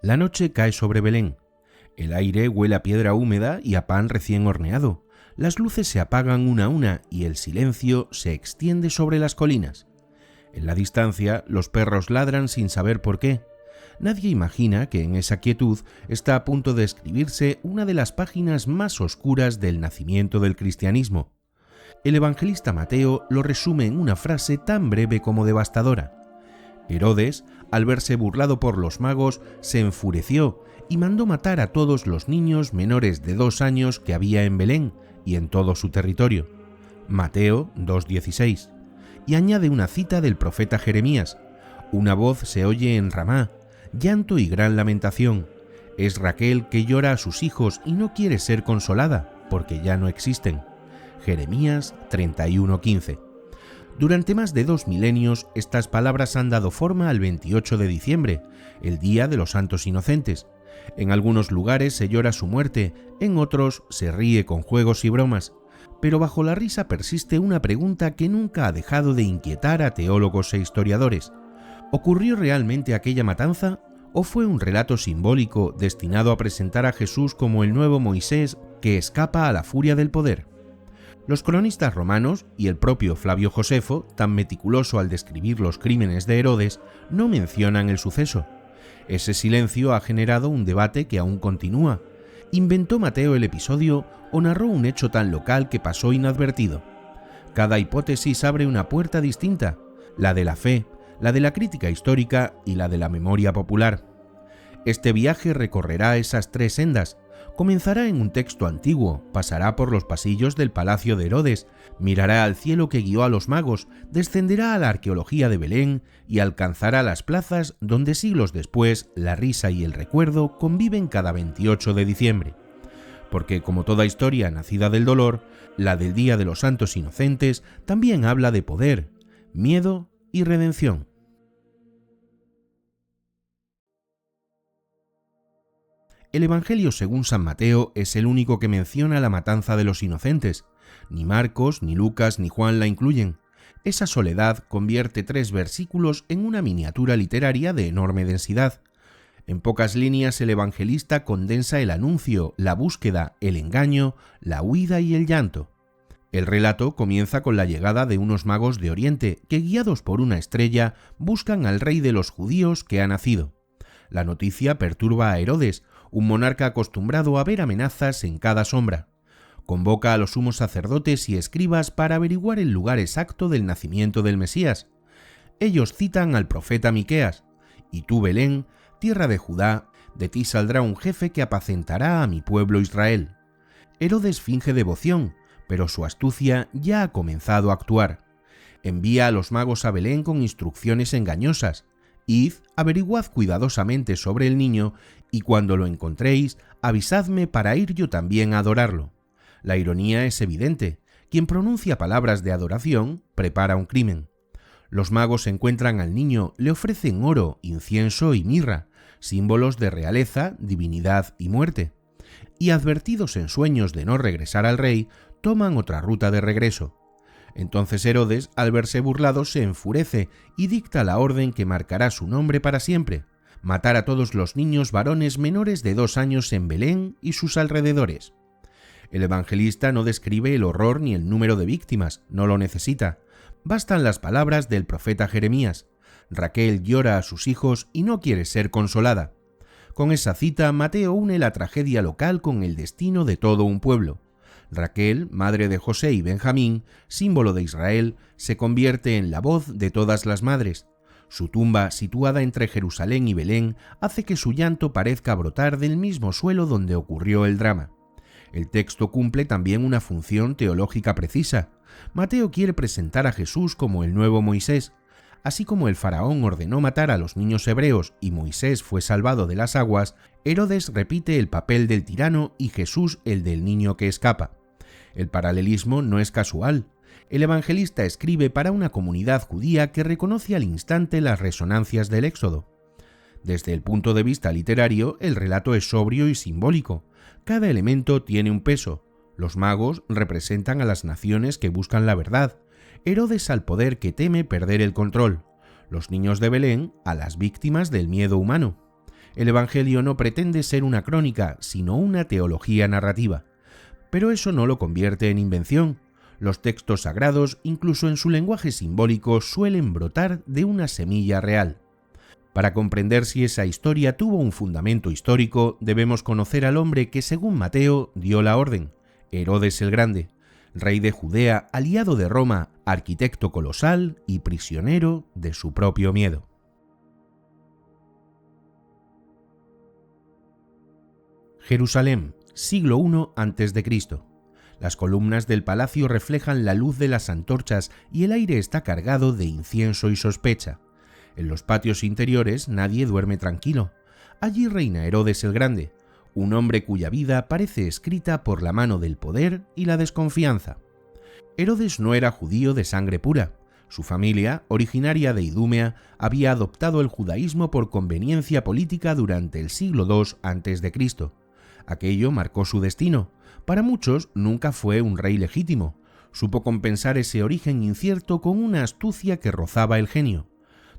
La noche cae sobre Belén. El aire huele a piedra húmeda y a pan recién horneado. Las luces se apagan una a una y el silencio se extiende sobre las colinas. En la distancia, los perros ladran sin saber por qué. Nadie imagina que en esa quietud está a punto de escribirse una de las páginas más oscuras del nacimiento del cristianismo. El evangelista Mateo lo resume en una frase tan breve como devastadora. Herodes, al verse burlado por los magos, se enfureció y mandó matar a todos los niños menores de 2 años que había en Belén y en todo su territorio. Mateo 2,16. Y añade una cita del profeta Jeremías. Una voz se oye en Ramá, llanto y gran lamentación. Es Raquel que llora a sus hijos y no quiere ser consolada, porque ya no existen. Jeremías 31,15. Durante más de 2 milenios, estas palabras han dado forma al 28 de diciembre, el Día de los Santos Inocentes. En algunos lugares se llora su muerte, en otros se ríe con juegos y bromas. Pero bajo la risa persiste una pregunta que nunca ha dejado de inquietar a teólogos e historiadores. ¿Ocurrió realmente aquella matanza o fue un relato simbólico destinado a presentar a Jesús como el nuevo Moisés que escapa a la furia del poder? Los cronistas romanos y el propio Flavio Josefo, tan meticuloso al describir los crímenes de Herodes, no mencionan el suceso. Ese silencio ha generado un debate que aún continúa. ¿Inventó Mateo el episodio o narró un hecho tan local que pasó inadvertido? Cada hipótesis abre una puerta distinta, la de la fe, la de la crítica histórica y la de la memoria popular. Este viaje recorrerá esas 3 sendas. Comenzará en un texto antiguo, pasará por los pasillos del palacio de Herodes, mirará al cielo que guió a los magos, descenderá a la arqueología de Belén y alcanzará las plazas donde siglos después la risa y el recuerdo conviven cada 28 de diciembre. Porque como toda historia nacida del dolor, la del Día de los Santos Inocentes también habla de poder, miedo y redención. El Evangelio según San Mateo es el único que menciona la matanza de los inocentes. Ni Marcos, ni Lucas, ni Juan la incluyen. Esa soledad convierte 3 versículos en una miniatura literaria de enorme densidad. En pocas líneas el evangelista condensa el anuncio, la búsqueda, el engaño, la huida y el llanto. El relato comienza con la llegada de unos magos de Oriente que, guiados por una estrella, buscan al rey de los judíos que ha nacido. La noticia perturba a Herodes, un monarca acostumbrado a ver amenazas en cada sombra. Convoca a los sumos sacerdotes y escribas para averiguar el lugar exacto del nacimiento del Mesías. Ellos citan al profeta Miqueas: «Y tú, Belén, tierra de Judá, de ti saldrá un jefe que apacentará a mi pueblo Israel». Herodes finge devoción, pero su astucia ya ha comenzado a actuar. Envía a los magos a Belén con instrucciones engañosas. «Id, averiguad cuidadosamente sobre el niño, y cuando lo encontréis, avisadme para ir yo también a adorarlo». La ironía es evidente. Quien pronuncia palabras de adoración prepara un crimen. Los magos encuentran al niño, le ofrecen oro, incienso y mirra, símbolos de realeza, divinidad y muerte. Y advertidos en sueños de no regresar al rey, toman otra ruta de regreso. Entonces Herodes, al verse burlado, se enfurece y dicta la orden que marcará su nombre para siempre: matar a todos los niños varones menores de 2 años en Belén y sus alrededores. El evangelista no describe el horror ni el número de víctimas, no lo necesita. Bastan las palabras del profeta Jeremías: Raquel llora a sus hijos y no quiere ser consolada. Con esa cita, Mateo une la tragedia local con el destino de todo un pueblo. Raquel, madre de José y Benjamín, símbolo de Israel, se convierte en la voz de todas las madres. Su tumba, situada entre Jerusalén y Belén, hace que su llanto parezca brotar del mismo suelo donde ocurrió el drama. El texto cumple también una función teológica precisa. Mateo quiere presentar a Jesús como el nuevo Moisés. Así como el faraón ordenó matar a los niños hebreos y Moisés fue salvado de las aguas, Herodes repite el papel del tirano y Jesús el del niño que escapa. El paralelismo no es casual. El evangelista escribe para una comunidad judía que reconoce al instante las resonancias del Éxodo. Desde el punto de vista literario, el relato es sobrio y simbólico. Cada elemento tiene un peso. Los magos representan a las naciones que buscan la verdad. Herodes al poder que teme perder el control. Los niños de Belén a las víctimas del miedo humano. El Evangelio no pretende ser una crónica, sino una teología narrativa. Pero eso no lo convierte en invención. Los textos sagrados, incluso en su lenguaje simbólico, suelen brotar de una semilla real. Para comprender si esa historia tuvo un fundamento histórico, debemos conocer al hombre que, según Mateo, dio la orden: Herodes el Grande, rey de Judea, aliado de Roma, arquitecto colosal y prisionero de su propio miedo. Jerusalén, siglo I a.C. Las columnas del palacio reflejan la luz de las antorchas y el aire está cargado de incienso y sospecha. En los patios interiores nadie duerme tranquilo. Allí reina Herodes el Grande, un hombre cuya vida parece escrita por la mano del poder y la desconfianza. Herodes no era judío de sangre pura. Su familia, originaria de Idumea, había adoptado el judaísmo por conveniencia política durante el siglo II a.C. Aquello marcó su destino. Para muchos nunca fue un rey legítimo. Supo compensar ese origen incierto con una astucia que rozaba el genio.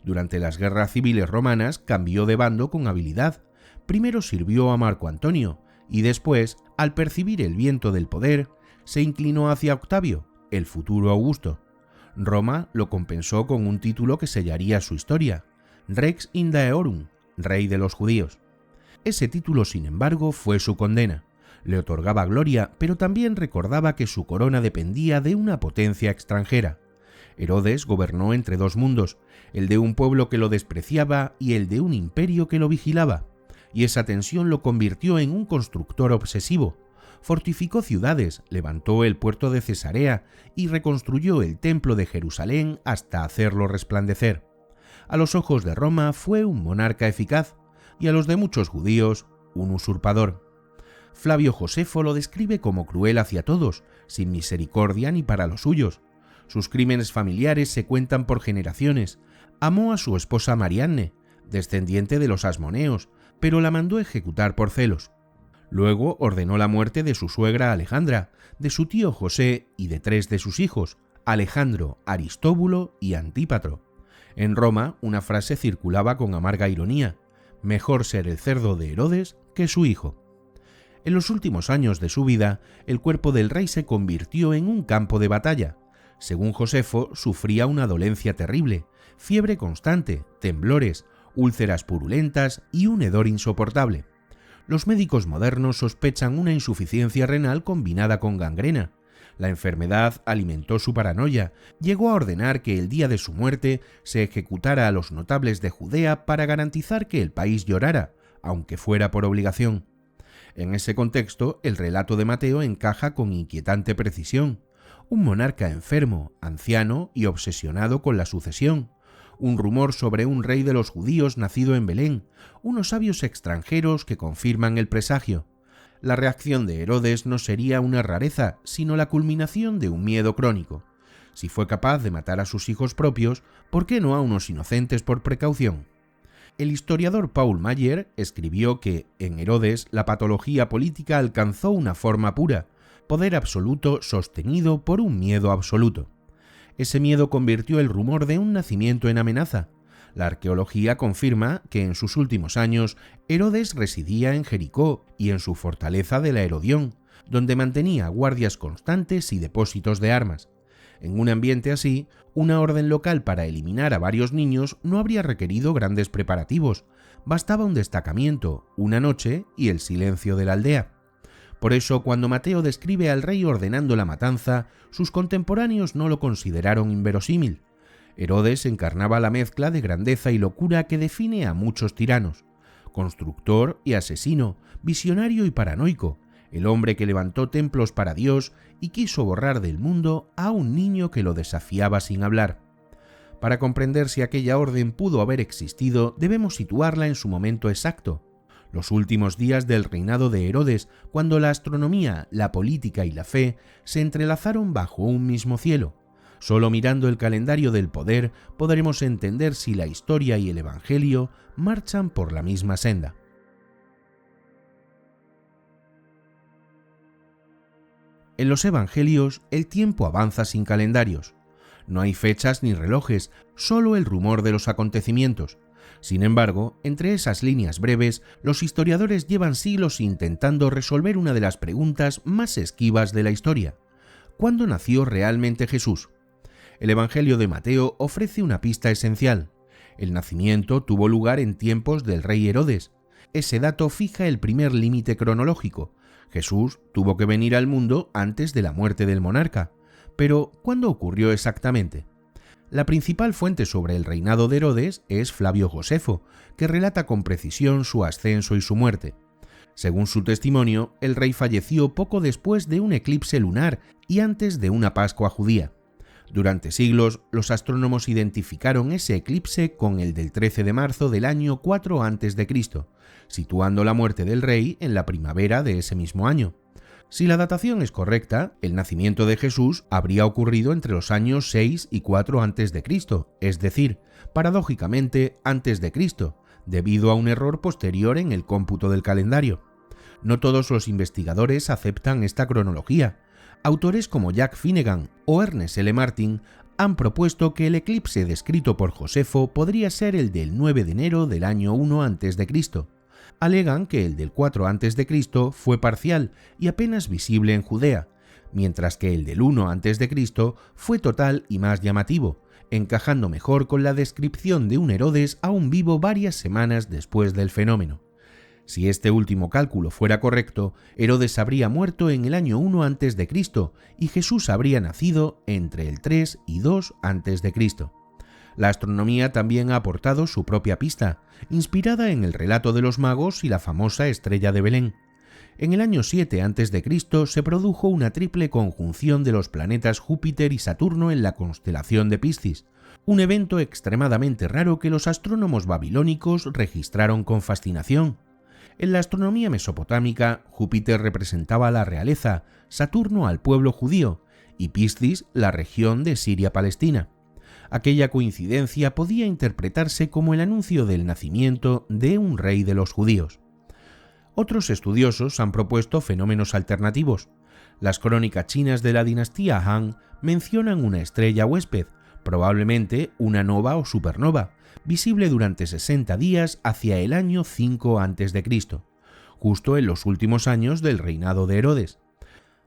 Durante las guerras civiles romanas cambió de bando con habilidad. Primero sirvió a Marco Antonio y después, al percibir el viento del poder, se inclinó hacia Octavio, el futuro Augusto. Roma lo compensó con un título que sellaría su historia: Rex Indaeorum, rey de los judíos. Ese título, sin embargo, fue su condena. Le otorgaba gloria, pero también recordaba que su corona dependía de una potencia extranjera. Herodes gobernó entre dos mundos, el de un pueblo que lo despreciaba y el de un imperio que lo vigilaba, y esa tensión lo convirtió en un constructor obsesivo. Fortificó ciudades, levantó el puerto de Cesarea y reconstruyó el templo de Jerusalén hasta hacerlo resplandecer. A los ojos de Roma fue un monarca eficaz, y a los de muchos judíos, un usurpador. Flavio Josefo lo describe como cruel hacia todos, sin misericordia ni para los suyos. Sus crímenes familiares se cuentan por generaciones. Amó a su esposa Marianne, descendiente de los asmoneos, pero la mandó ejecutar por celos. Luego ordenó la muerte de su suegra Alejandra, de su tío José y de 3 de sus hijos, Alejandro, Aristóbulo y Antípatro. En Roma, una frase circulaba con amarga ironía: mejor ser el cerdo de Herodes que su hijo. En los últimos años de su vida, el cuerpo del rey se convirtió en un campo de batalla. Según Josefo, sufría una dolencia terrible, fiebre constante, temblores, úlceras purulentas y un hedor insoportable. Los médicos modernos sospechan una insuficiencia renal combinada con gangrena. La enfermedad alimentó su paranoia. Llegó a ordenar que el día de su muerte se ejecutara a los notables de Judea para garantizar que el país llorara, aunque fuera por obligación. En ese contexto, el relato de Mateo encaja con inquietante precisión. Un monarca enfermo, anciano y obsesionado con la sucesión. Un rumor sobre un rey de los judíos nacido en Belén. Unos sabios extranjeros que confirman el presagio. La reacción de Herodes no sería una rareza, sino la culminación de un miedo crónico. Si fue capaz de matar a sus hijos propios, ¿por qué no a unos inocentes por precaución? El historiador Paul Mayer escribió que, en Herodes, la patología política alcanzó una forma pura, poder absoluto sostenido por un miedo absoluto. Ese miedo convirtió el rumor de un nacimiento en amenaza. La arqueología confirma que en sus últimos años Herodes residía en Jericó y en su fortaleza de la Herodión, donde mantenía guardias constantes y depósitos de armas. En un ambiente así, una orden local para eliminar a varios niños no habría requerido grandes preparativos. Bastaba un destacamiento, una noche y el silencio de la aldea. Por eso, cuando Mateo describe al rey ordenando la matanza, sus contemporáneos no lo consideraron inverosímil. Herodes encarnaba la mezcla de grandeza y locura que define a muchos tiranos. Constructor y asesino, visionario y paranoico, el hombre que levantó templos para Dios y quiso borrar del mundo a un niño que lo desafiaba sin hablar. Para comprender si aquella orden pudo haber existido, debemos situarla en su momento exacto. Los últimos días del reinado de Herodes, cuando la astronomía, la política y la fe se entrelazaron bajo un mismo cielo. Solo mirando el calendario del poder podremos entender si la historia y el Evangelio marchan por la misma senda. En los Evangelios, el tiempo avanza sin calendarios. No hay fechas ni relojes, solo el rumor de los acontecimientos. Sin embargo, entre esas líneas breves, los historiadores llevan siglos intentando resolver una de las preguntas más esquivas de la historia. ¿Cuándo nació realmente Jesús? El Evangelio de Mateo ofrece una pista esencial. El nacimiento tuvo lugar en tiempos del rey Herodes. Ese dato fija el primer límite cronológico. Jesús tuvo que venir al mundo antes de la muerte del monarca. Pero, ¿cuándo ocurrió exactamente? La principal fuente sobre el reinado de Herodes es Flavio Josefo, que relata con precisión su ascenso y su muerte. Según su testimonio, el rey falleció poco después de un eclipse lunar y antes de una Pascua judía. Durante siglos, los astrónomos identificaron ese eclipse con el del 13 de marzo del año 4 a.C., situando la muerte del rey en la primavera de ese mismo año. Si la datación es correcta, el nacimiento de Jesús habría ocurrido entre los años 6 y 4 a.C., es decir, paradójicamente antes de Cristo, debido a un error posterior en el cómputo del calendario. No todos los investigadores aceptan esta cronología. Autores como Jack Finnegan o Ernest L. Martin han propuesto que el eclipse descrito por Josefo podría ser el del 9 de enero del año 1 a.C. Alegan que el del 4 a.C. fue parcial y apenas visible en Judea, mientras que el del 1 a.C. fue total y más llamativo, encajando mejor con la descripción de un Herodes aún vivo varias semanas después del fenómeno. Si este último cálculo fuera correcto, Herodes habría muerto en el año 1 a.C. y Jesús habría nacido entre el 3 y 2 a.C. La astronomía también ha aportado su propia pista, inspirada en el relato de los magos y la famosa estrella de Belén. En el año 7 a.C. se produjo una triple conjunción de los planetas Júpiter y Saturno en la constelación de Piscis, un evento extremadamente raro que los astrónomos babilónicos registraron con fascinación. En la astronomía mesopotámica, Júpiter representaba a la realeza, Saturno al pueblo judío y Piscis la región de Siria-Palestina. Aquella coincidencia podía interpretarse como el anuncio del nacimiento de un rey de los judíos. Otros estudiosos han propuesto fenómenos alternativos. Las crónicas chinas de la dinastía Han mencionan una estrella huésped, probablemente una nova o supernova, visible durante 60 días hacia el año 5 a.C., justo en los últimos años del reinado de Herodes.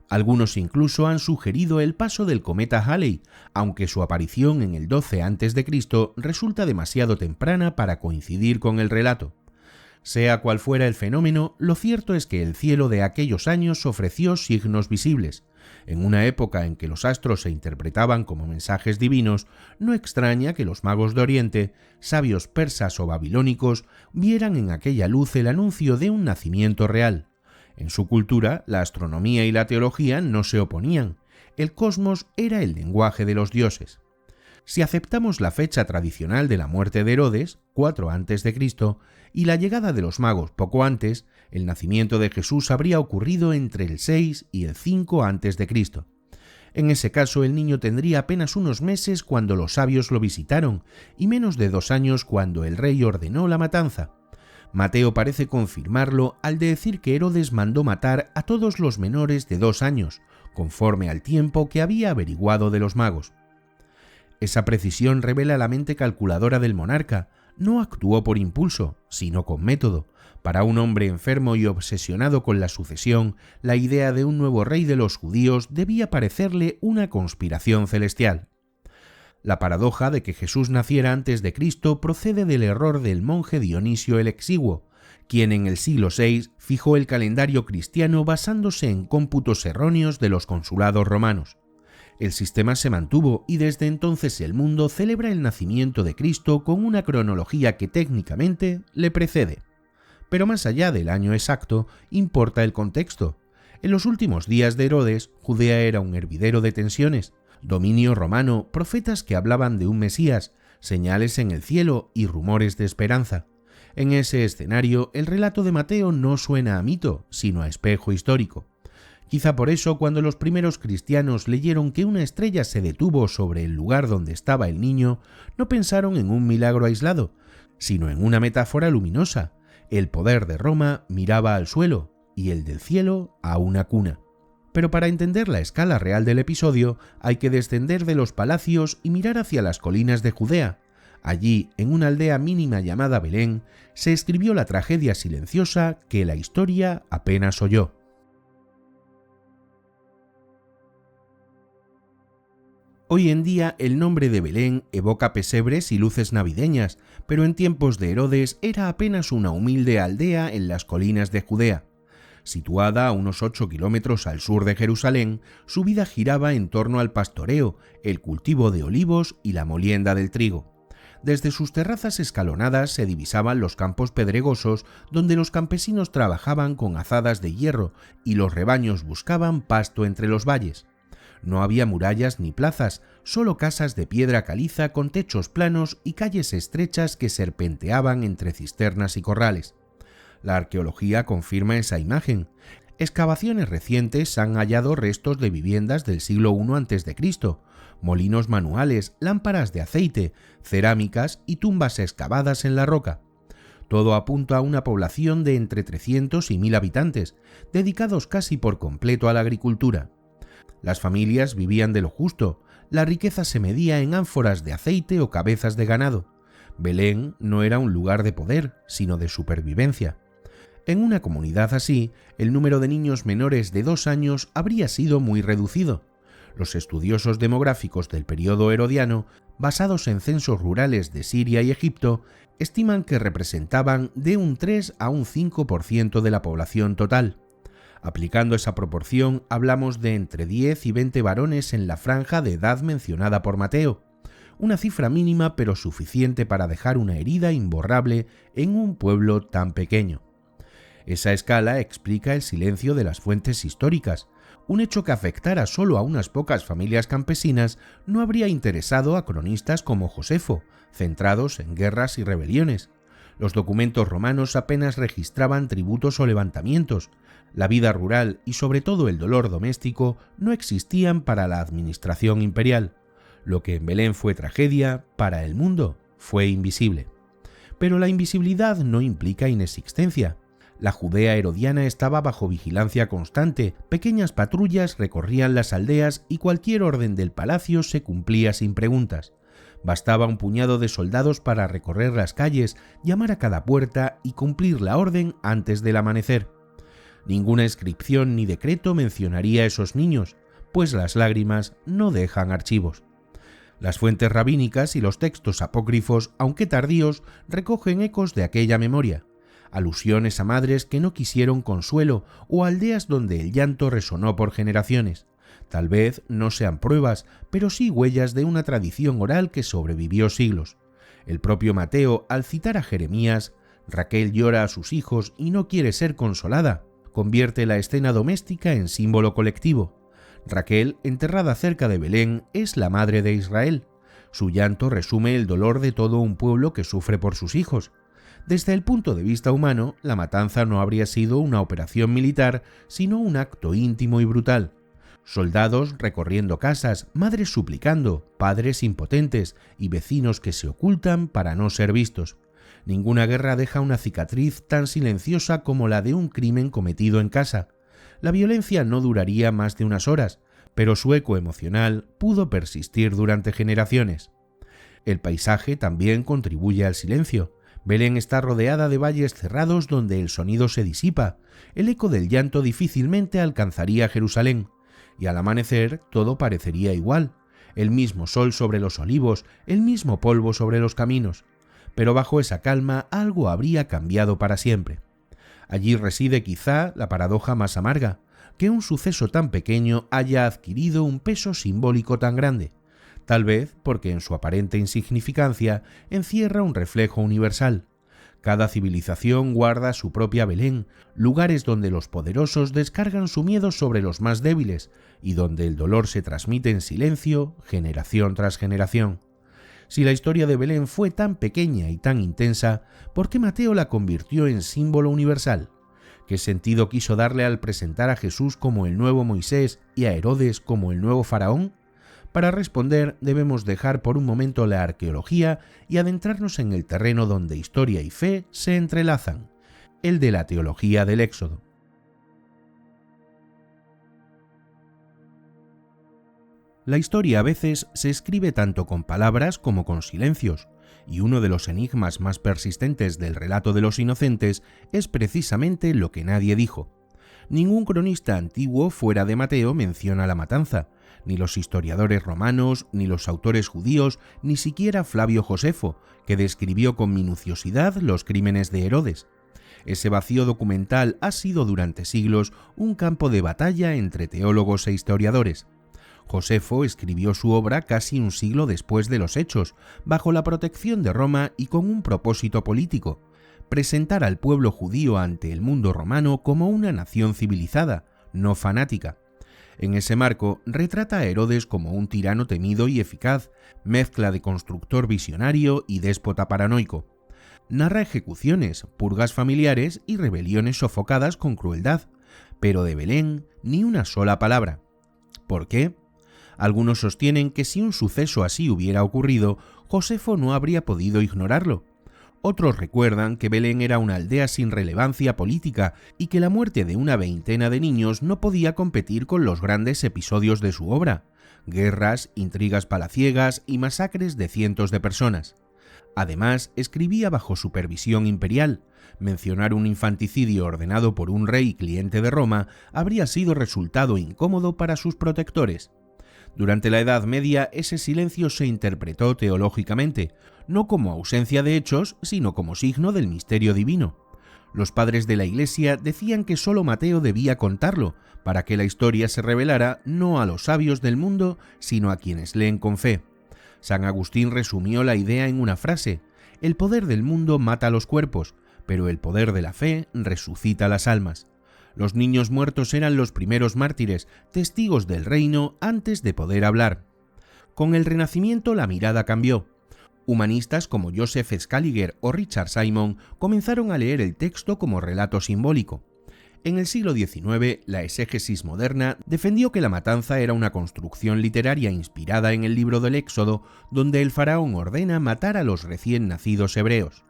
Algunos incluso han sugerido el paso del cometa Halley, aunque su aparición en el 12 a.C. resulta demasiado temprana para coincidir con el relato. Sea cual fuera el fenómeno, lo cierto es que el cielo de aquellos años ofreció signos visibles. En una época en que los astros se interpretaban como mensajes divinos, no extraña que los magos de Oriente, sabios persas o babilónicos, vieran en aquella luz el anuncio de un nacimiento real. En su cultura, la astronomía y la teología no se oponían. El cosmos era el lenguaje de los dioses. Si aceptamos la fecha tradicional de la muerte de Herodes, 4 a.C., y la llegada de los magos poco antes, el nacimiento de Jesús habría ocurrido entre el 6 y el 5 a.C. En ese caso, el niño tendría apenas unos meses cuando los sabios lo visitaron y menos de 2 años cuando el rey ordenó la matanza. Mateo parece confirmarlo al decir que Herodes mandó matar a todos los menores de 2 años, conforme al tiempo que había averiguado de los magos. Esa precisión revela la mente calculadora del monarca. No actuó por impulso, sino con método. Para un hombre enfermo y obsesionado con la sucesión, la idea de un nuevo rey de los judíos debía parecerle una conspiración celestial. La paradoja de que Jesús naciera antes de Cristo procede del error del monje Dionisio el Exiguo, quien en el siglo VI fijó el calendario cristiano basándose en cómputos erróneos de los consulados romanos. El sistema se mantuvo y desde entonces el mundo celebra el nacimiento de Cristo con una cronología que técnicamente le precede. Pero más allá del año exacto, importa el contexto. En los últimos días de Herodes, Judea era un hervidero de tensiones, dominio romano, profetas que hablaban de un Mesías, señales en el cielo y rumores de esperanza. En ese escenario, el relato de Mateo no suena a mito, sino a espejo histórico. Quizá por eso, cuando los primeros cristianos leyeron que una estrella se detuvo sobre el lugar donde estaba el niño, no pensaron en un milagro aislado, sino en una metáfora luminosa. El poder de Roma miraba al suelo y el del cielo a una cuna. Pero para entender la escala real del episodio, hay que descender de los palacios y mirar hacia las colinas de Judea. Allí, en una aldea mínima llamada Belén, se escribió la tragedia silenciosa que la historia apenas oyó. Hoy en día el nombre de Belén evoca pesebres y luces navideñas, pero en tiempos de Herodes era apenas una humilde aldea en las colinas de Judea. Situada a unos 8 kilómetros al sur de Jerusalén, su vida giraba en torno al pastoreo, el cultivo de olivos y la molienda del trigo. Desde sus terrazas escalonadas se divisaban los campos pedregosos donde los campesinos trabajaban con azadas de hierro y los rebaños buscaban pasto entre los valles. No había murallas ni plazas, solo casas de piedra caliza con techos planos y calles estrechas que serpenteaban entre cisternas y corrales. La arqueología confirma esa imagen. Excavaciones recientes han hallado restos de viviendas del siglo I a.C., molinos manuales, lámparas de aceite, cerámicas y tumbas excavadas en la roca. Todo apunta a una población de entre 300 y 1000 habitantes, dedicados casi por completo a la agricultura. Las familias vivían de lo justo, la riqueza se medía en ánforas de aceite o cabezas de ganado. Belén no era un lugar de poder, sino de supervivencia. En una comunidad así, el número de niños menores de 2 años habría sido muy reducido. Los estudiosos demográficos del periodo herodiano, basados en censos rurales de Siria y Egipto, estiman que representaban de un 3 a un 5% de la población total. Aplicando esa proporción, hablamos de entre 10 y 20 varones en la franja de edad mencionada por Mateo, una cifra mínima pero suficiente para dejar una herida imborrable en un pueblo tan pequeño. Esa escala explica el silencio de las fuentes históricas. Un hecho que afectara solo a unas pocas familias campesinas no habría interesado a cronistas como Josefo, centrados en guerras y rebeliones. Los documentos romanos apenas registraban tributos o levantamientos. La vida rural y sobre todo el dolor doméstico no existían para la administración imperial. Lo que en Belén fue tragedia, para el mundo fue invisible. Pero la invisibilidad no implica inexistencia. La Judea herodiana estaba bajo vigilancia constante, pequeñas patrullas recorrían las aldeas y cualquier orden del palacio se cumplía sin preguntas. Bastaba un puñado de soldados para recorrer las calles, llamar a cada puerta y cumplir la orden antes del amanecer. Ninguna inscripción ni decreto mencionaría a esos niños, pues las lágrimas no dejan archivos. Las fuentes rabínicas y los textos apócrifos, aunque tardíos, recogen ecos de aquella memoria. Alusiones a madres que no quisieron consuelo o aldeas donde el llanto resonó por generaciones. Tal vez no sean pruebas, pero sí huellas de una tradición oral que sobrevivió siglos. El propio Mateo, al citar a Jeremías, Raquel llora a sus hijos y no quiere ser consolada, convierte la escena doméstica en símbolo colectivo. Raquel, enterrada cerca de Belén, es la madre de Israel. Su llanto resume el dolor de todo un pueblo que sufre por sus hijos. Desde el punto de vista humano, la matanza no habría sido una operación militar, sino un acto íntimo y brutal. Soldados recorriendo casas, madres suplicando, padres impotentes y vecinos que se ocultan para no ser vistos. Ninguna guerra deja una cicatriz tan silenciosa como la de un crimen cometido en casa. La violencia no duraría más de unas horas, pero su eco emocional pudo persistir durante generaciones. El paisaje también contribuye al silencio. Belén está rodeada de valles cerrados donde el sonido se disipa. El eco del llanto difícilmente alcanzaría Jerusalén. Y al amanecer todo parecería igual. El mismo sol sobre los olivos, el mismo polvo sobre los caminos. Pero bajo esa calma algo habría cambiado para siempre. Allí reside quizá la paradoja más amarga, que un suceso tan pequeño haya adquirido un peso simbólico tan grande. Tal vez porque en su aparente insignificancia encierra un reflejo universal. Cada civilización guarda su propia Belén, lugares donde los poderosos descargan su miedo sobre los más débiles y donde el dolor se transmite en silencio, generación tras generación. Si la historia de Belén fue tan pequeña y tan intensa, ¿por qué Mateo la convirtió en símbolo universal? ¿Qué sentido quiso darle al presentar a Jesús como el nuevo Moisés y a Herodes como el nuevo faraón? Para responder debemos dejar por un momento la arqueología y adentrarnos en el terreno donde historia y fe se entrelazan, el de la teología del Éxodo. La historia a veces se escribe tanto con palabras como con silencios. y uno de los enigmas más persistentes del relato de los inocentes es precisamente lo que nadie dijo. Ningún cronista antiguo fuera de Mateo menciona la matanza, ni los historiadores romanos, ni los autores judíos, ni siquiera Flavio Josefo, que describió con minuciosidad los crímenes de Herodes. Ese vacío documental ha sido durante siglos un campo de batalla entre teólogos e historiadores. Josefo escribió su obra casi un siglo después de los hechos, bajo la protección de Roma y con un propósito político: presentar al pueblo judío ante el mundo romano como una nación civilizada, no fanática. En ese marco, retrata a Herodes como un tirano temido y eficaz, mezcla de constructor visionario y déspota paranoico. Narra ejecuciones, purgas familiares y rebeliones sofocadas con crueldad, pero de Belén ni una sola palabra. ¿Por qué? Algunos sostienen que si un suceso así hubiera ocurrido, Josefo no habría podido ignorarlo. Otros recuerdan que Belén era una aldea sin relevancia política y que la muerte de una veintena de niños no podía competir con los grandes episodios de su obra: guerras, intrigas palaciegas y masacres de cientos de personas. Además, escribía bajo supervisión imperial. Mencionar un infanticidio ordenado por un rey cliente de Roma habría sido resultado incómodo para sus protectores. Durante la Edad Media, ese silencio se interpretó teológicamente, no como ausencia de hechos, sino como signo del misterio divino. Los padres de la Iglesia decían que solo Mateo debía contarlo, para que la historia se revelara no a los sabios del mundo, sino a quienes leen con fe. San Agustín resumió la idea en una frase: el poder del mundo mata los cuerpos, pero el poder de la fe resucita las almas. Los niños muertos eran los primeros mártires, testigos del reino antes de poder hablar. Con el Renacimiento la mirada cambió. Humanistas como Joseph Scaliger o Richard Simon comenzaron a leer el texto como relato simbólico. En el siglo XIX, la exégesis moderna defendió que la matanza era una construcción literaria inspirada en el libro del Éxodo, donde el faraón ordena matar a los recién nacidos hebreos.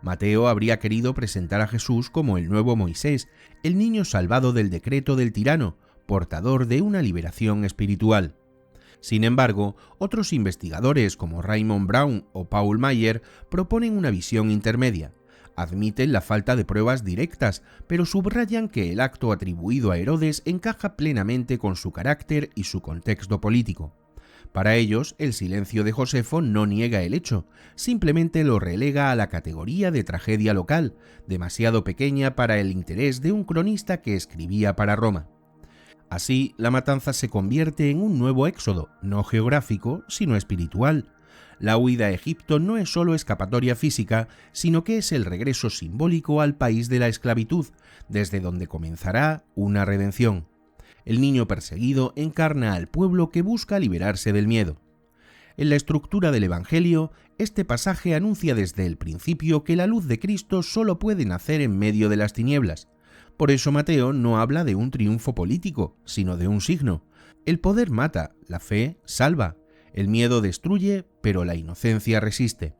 Mateo habría querido presentar a Jesús como el nuevo Moisés, el niño salvado del decreto del tirano, portador de una liberación espiritual. Sin embargo, otros investigadores como Raymond Brown o Paul Maier proponen una visión intermedia. Admiten la falta de pruebas directas, pero subrayan que el acto atribuido a Herodes encaja plenamente con su carácter y su contexto político. Para ellos, el silencio de Josefo no niega el hecho, simplemente lo relega a la categoría de tragedia local, demasiado pequeña para el interés de un cronista que escribía para Roma. Así, la matanza se convierte en un nuevo éxodo, no geográfico, sino espiritual. La huida a Egipto no es solo escapatoria física, sino que es el regreso simbólico al país de la esclavitud, desde donde comenzará una redención. El niño perseguido encarna al pueblo que busca liberarse del miedo. En la estructura del Evangelio, este pasaje anuncia desde el principio que la luz de Cristo solo puede nacer en medio de las tinieblas. Por eso Mateo no habla de un triunfo político, sino de un signo. El poder mata, la fe salva. El miedo destruye, pero la inocencia resiste.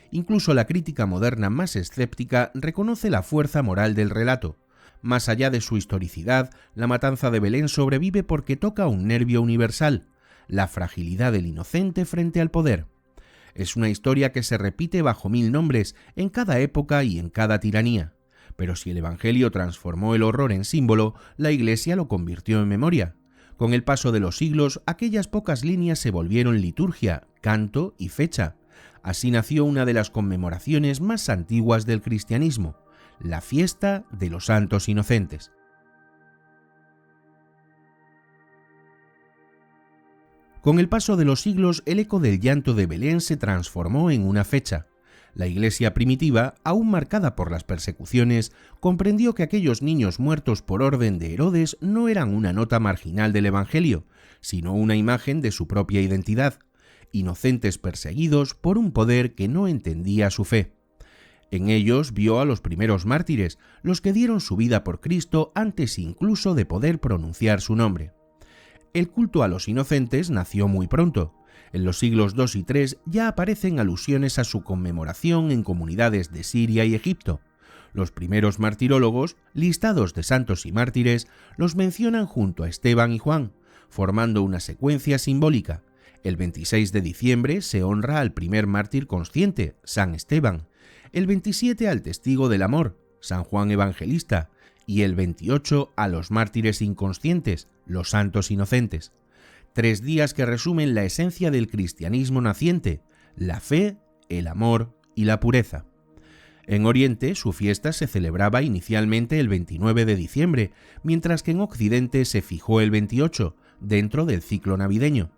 Incluso la crítica moderna más escéptica reconoce la fuerza moral del relato. Más allá de su historicidad, la matanza de Belén sobrevive porque toca un nervio universal: la fragilidad del inocente frente al poder. Es una historia que se repite bajo 1000 nombres, en cada época y en cada tiranía. Pero si el Evangelio transformó el horror en símbolo, la Iglesia lo convirtió en memoria. Con el paso de los siglos, aquellas pocas líneas se volvieron liturgia, canto y fecha. Así nació una de las conmemoraciones más antiguas del cristianismo: la fiesta de los santos inocentes. Con el paso de los siglos, el eco del llanto de Belén se transformó en una fecha. La Iglesia primitiva, aún marcada por las persecuciones, comprendió que aquellos niños muertos por orden de Herodes no eran una nota marginal del Evangelio, sino una imagen de su propia identidad: inocentes perseguidos por un poder que no entendía su fe. En ellos vio a los primeros mártires, los que dieron su vida por Cristo antes incluso de poder pronunciar su nombre. El culto a los inocentes nació muy pronto. En los siglos II y III ya aparecen alusiones a su conmemoración en comunidades de Siria y Egipto. Los primeros martirólogos, listados de santos y mártires, los mencionan junto a Esteban y Juan, formando una secuencia simbólica. El 26 de diciembre se honra al primer mártir consciente, San Esteban, el 27 al testigo del amor, San Juan Evangelista, y el 28 a los mártires inconscientes, los santos inocentes. 3 días que resumen la esencia del cristianismo naciente, la fe, el amor y la pureza. En Oriente, su fiesta se celebraba inicialmente el 29 de diciembre, mientras que en Occidente se fijó el 28, dentro del ciclo navideño.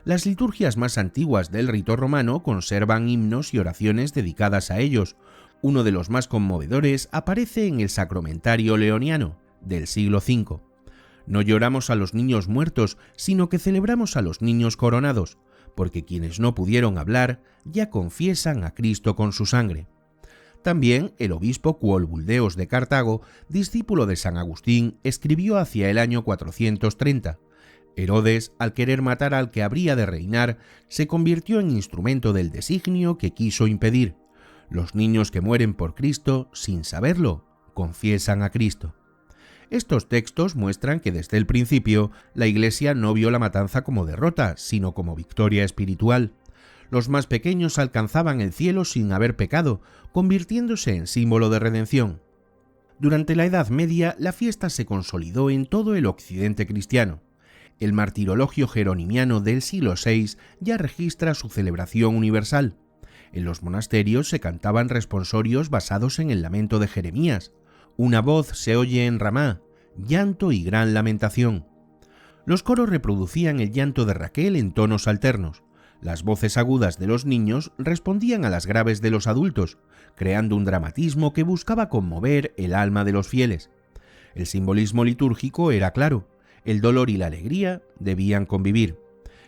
Las liturgias más antiguas del rito romano conservan himnos y oraciones dedicadas a ellos. Uno de los más conmovedores aparece en el Sacramentario Leoniano, del siglo V. No lloramos a los niños muertos, sino que celebramos a los niños coronados, porque quienes no pudieron hablar ya confiesan a Cristo con su sangre. También el obispo Cuolbuldeos de Cartago, discípulo de San Agustín, escribió hacia el año 430. Herodes, al querer matar al que habría de reinar, se convirtió en instrumento del designio que quiso impedir. Los niños que mueren por Cristo, sin saberlo, confiesan a Cristo. Estos textos muestran que desde el principio la Iglesia no vio la matanza como derrota, sino como victoria espiritual. Los más pequeños alcanzaban el cielo sin haber pecado, convirtiéndose en símbolo de redención. Durante la Edad Media, la fiesta se consolidó en todo el occidente cristiano. El martirologio jeronimiano del siglo VI ya registra su celebración universal. En los monasterios se cantaban responsorios basados en el lamento de Jeremías. Una voz se oye en Ramá, llanto y gran lamentación. Los coros reproducían el llanto de Raquel en tonos alternos. Las voces agudas de los niños respondían a las graves de los adultos, creando un dramatismo que buscaba conmover el alma de los fieles. El simbolismo litúrgico era claro: el dolor y la alegría debían convivir.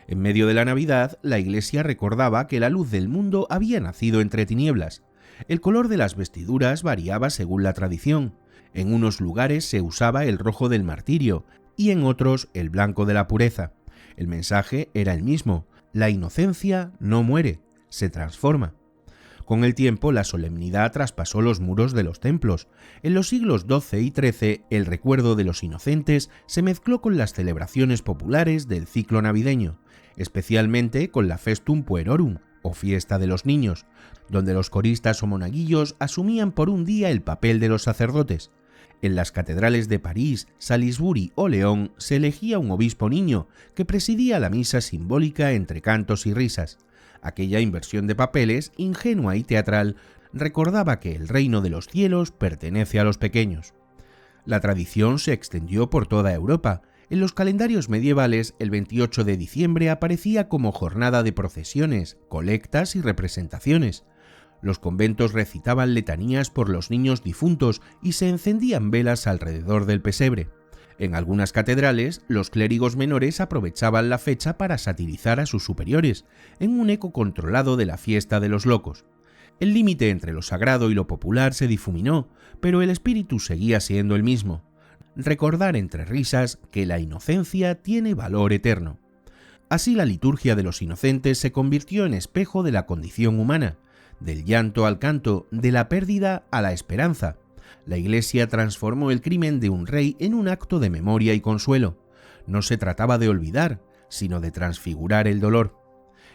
En medio de la Navidad, la Iglesia recordaba que la luz del mundo había nacido entre tinieblas. El color de las vestiduras variaba según la tradición. En unos lugares se usaba el rojo del martirio y en otros el blanco de la pureza. El mensaje era el mismo: la inocencia no muere, se transforma. Con el tiempo, la solemnidad traspasó los muros de los templos. En los siglos XII y XIII, el recuerdo de los inocentes se mezcló con las celebraciones populares del ciclo navideño, especialmente con la Festum Puerorum, o fiesta de los niños, donde los coristas o monaguillos asumían por un día el papel de los sacerdotes. En las catedrales de París, Salisbury o León se elegía un obispo niño que presidía la misa simbólica entre cantos y risas. Aquella inversión de papeles, ingenua y teatral, recordaba que el reino de los cielos pertenece a los pequeños. La tradición se extendió por toda Europa. En los calendarios medievales, el 28 de diciembre aparecía como jornada de procesiones, colectas y representaciones. Los conventos recitaban letanías por los niños difuntos y se encendían velas alrededor del pesebre. En algunas catedrales, los clérigos menores aprovechaban la fecha para satirizar a sus superiores, en un eco controlado de la fiesta de los locos. El límite entre lo sagrado y lo popular se difuminó, pero el espíritu seguía siendo el mismo: recordar entre risas que la inocencia tiene valor eterno. Así, la liturgia de los inocentes se convirtió en espejo de la condición humana, del llanto al canto, de la pérdida a la esperanza. La Iglesia transformó el crimen de un rey en un acto de memoria y consuelo. No se trataba de olvidar, sino de transfigurar el dolor.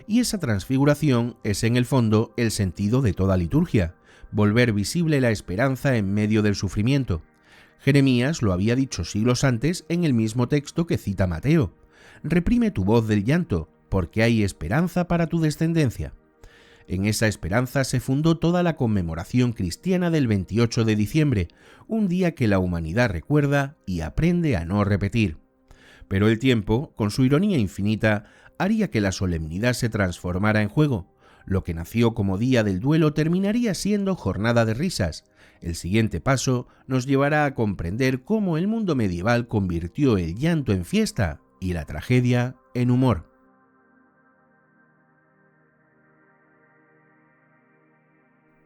Y esa transfiguración es en el fondo el sentido de toda liturgia: volver visible la esperanza en medio del sufrimiento. Jeremías lo había dicho siglos antes en el mismo texto que cita Mateo: reprime tu voz del llanto, porque hay esperanza para tu descendencia. En esa esperanza se fundó toda la conmemoración cristiana del 28 de diciembre, un día que la humanidad recuerda y aprende a no repetir. Pero el tiempo, con su ironía infinita, haría que la solemnidad se transformara en juego. Lo que nació como día del duelo terminaría siendo jornada de risas. El siguiente paso nos llevará a comprender cómo el mundo medieval convirtió el llanto en fiesta y la tragedia en humor.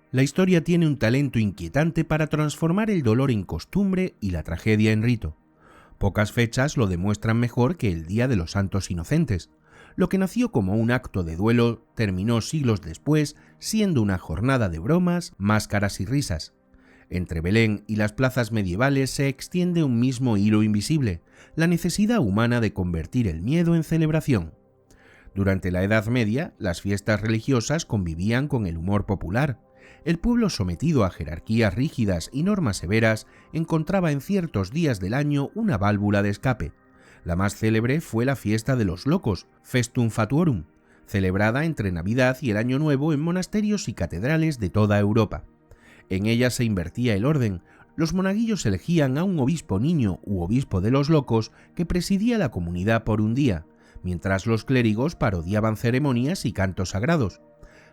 La historia tiene un talento inquietante para transformar el dolor en costumbre y la tragedia en rito. Pocas fechas lo demuestran mejor que el Día de los Santos Inocentes. Lo que nació como un acto de duelo terminó siglos después siendo una jornada de bromas, máscaras y risas. Entre Belén y las plazas medievales se extiende un mismo hilo invisible: la necesidad humana de convertir el miedo en celebración. Durante la Edad Media, las fiestas religiosas convivían con el humor popular. El pueblo, sometido a jerarquías rígidas y normas severas, encontraba en ciertos días del año una válvula de escape. La más célebre fue la fiesta de los locos, Festum Fatuorum, celebrada entre Navidad y el Año Nuevo en monasterios y catedrales de toda Europa. En ella se invertía el orden. Los monaguillos elegían a un obispo niño u obispo de los locos que presidía la comunidad por un día, mientras los clérigos parodiaban ceremonias y cantos sagrados.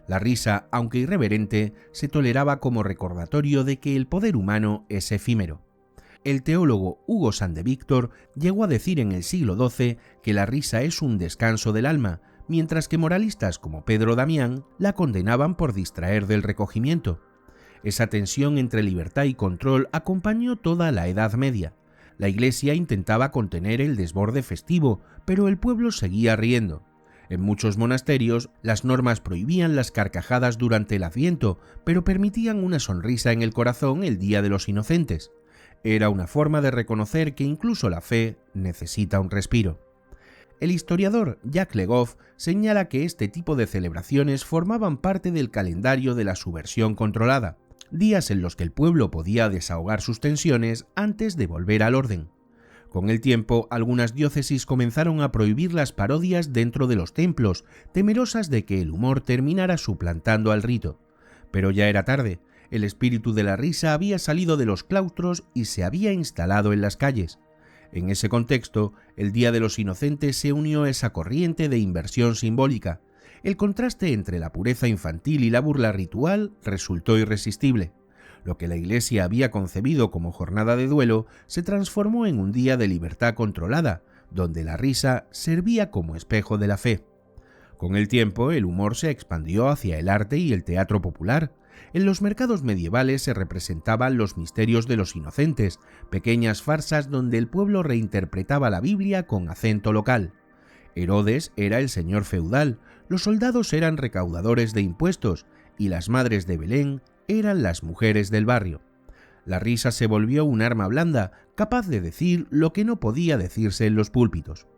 La risa, aunque irreverente, se toleraba como recordatorio de que el poder humano es efímero. El teólogo Hugo San de Víctor llegó a decir en el siglo XII que la risa es un descanso del alma, mientras que moralistas como Pedro Damián la condenaban por distraer del recogimiento. Esa tensión entre libertad y control acompañó toda la Edad Media. La Iglesia intentaba contener el desborde festivo, pero el pueblo seguía riendo. En muchos monasterios, las normas prohibían las carcajadas durante el Adviento, pero permitían una sonrisa en el corazón el Día de los Inocentes. Era una forma de reconocer que incluso la fe necesita un respiro. El historiador Jacques Le Goff señala que este tipo de celebraciones formaban parte del calendario de la subversión controlada, días en los que el pueblo podía desahogar sus tensiones antes de volver al orden. Con el tiempo, algunas diócesis comenzaron a prohibir las parodias dentro de los templos, temerosas de que el humor terminara suplantando al rito. Pero ya era tarde. El espíritu de la risa había salido de los claustros y se había instalado en las calles. En ese contexto, el Día de los Inocentes se unió a esa corriente de inversión simbólica. El contraste entre la pureza infantil y la burla ritual resultó irresistible. Lo que la Iglesia había concebido como jornada de duelo se transformó en un día de libertad controlada, donde la risa servía como espejo de la fe. Con el tiempo, el humor se expandió hacia el arte y el teatro popular. En los mercados medievales se representaban los misterios de los inocentes, pequeñas farsas donde el pueblo reinterpretaba la Biblia con acento local. Herodes era el señor feudal, los soldados eran recaudadores de impuestos y las madres de Belén eran las mujeres del barrio. La risa se volvió un arma blanda, capaz de decir lo que no podía decirse en los púlpitos.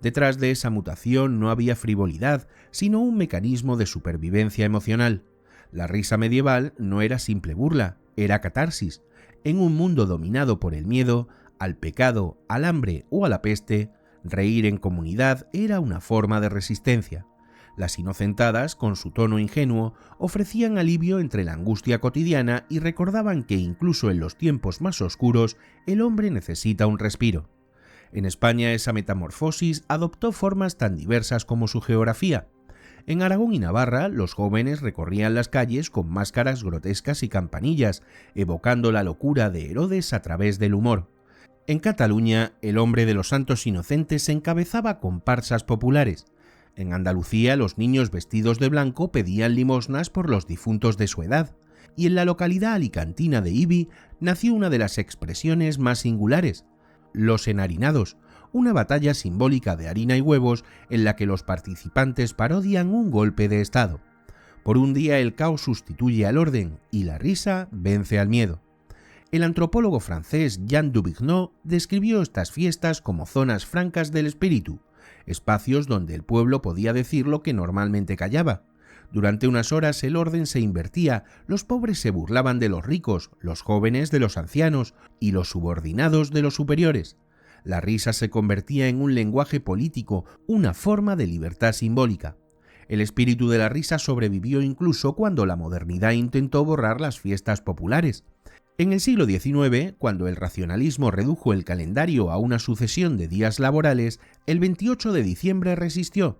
Detrás de esa mutación no había frivolidad, sino un mecanismo de supervivencia emocional. La risa medieval no era simple burla, era catarsis. En un mundo dominado por el miedo, al pecado, al hambre o a la peste, reír en comunidad era una forma de resistencia. Las inocentadas, con su tono ingenuo, ofrecían alivio entre la angustia cotidiana y recordaban que incluso en los tiempos más oscuros el hombre necesita un respiro. En España esa metamorfosis adoptó formas tan diversas como su geografía. En Aragón y Navarra los jóvenes recorrían las calles con máscaras grotescas y campanillas, evocando la locura de Herodes a través del humor. En Cataluña el hombre de los santos inocentes encabezaba comparsas populares. En Andalucía los niños vestidos de blanco pedían limosnas por los difuntos de su edad, y en la localidad alicantina de Ibi nació una de las expresiones más singulares, los enharinados, una batalla simbólica de harina y huevos en la que los participantes parodian un golpe de estado. Por un día el caos sustituye al orden y la risa vence al miedo. El antropólogo francés Jean Dubignon describió estas fiestas como zonas francas del espíritu, espacios donde el pueblo podía decir lo que normalmente callaba. Durante unas horas el orden se invertía, los pobres se burlaban de los ricos, los jóvenes de los ancianos y los subordinados de los superiores. La risa se convertía en un lenguaje político, una forma de libertad simbólica. El espíritu de la risa sobrevivió incluso cuando la modernidad intentó borrar las fiestas populares. En el siglo XIX, cuando el racionalismo redujo el calendario a una sucesión de días laborales, el 28 de diciembre resistió.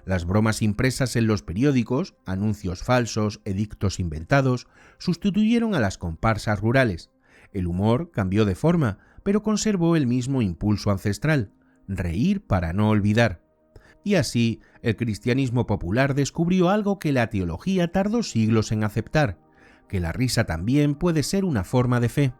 Las bromas impresas en los periódicos, anuncios falsos, edictos inventados, sustituyeron a las comparsas rurales. El humor cambió de forma, pero conservó el mismo impulso ancestral, reír para no olvidar. Y así, el cristianismo popular descubrió algo que la teología tardó siglos en aceptar, que la risa también puede ser una forma de fe.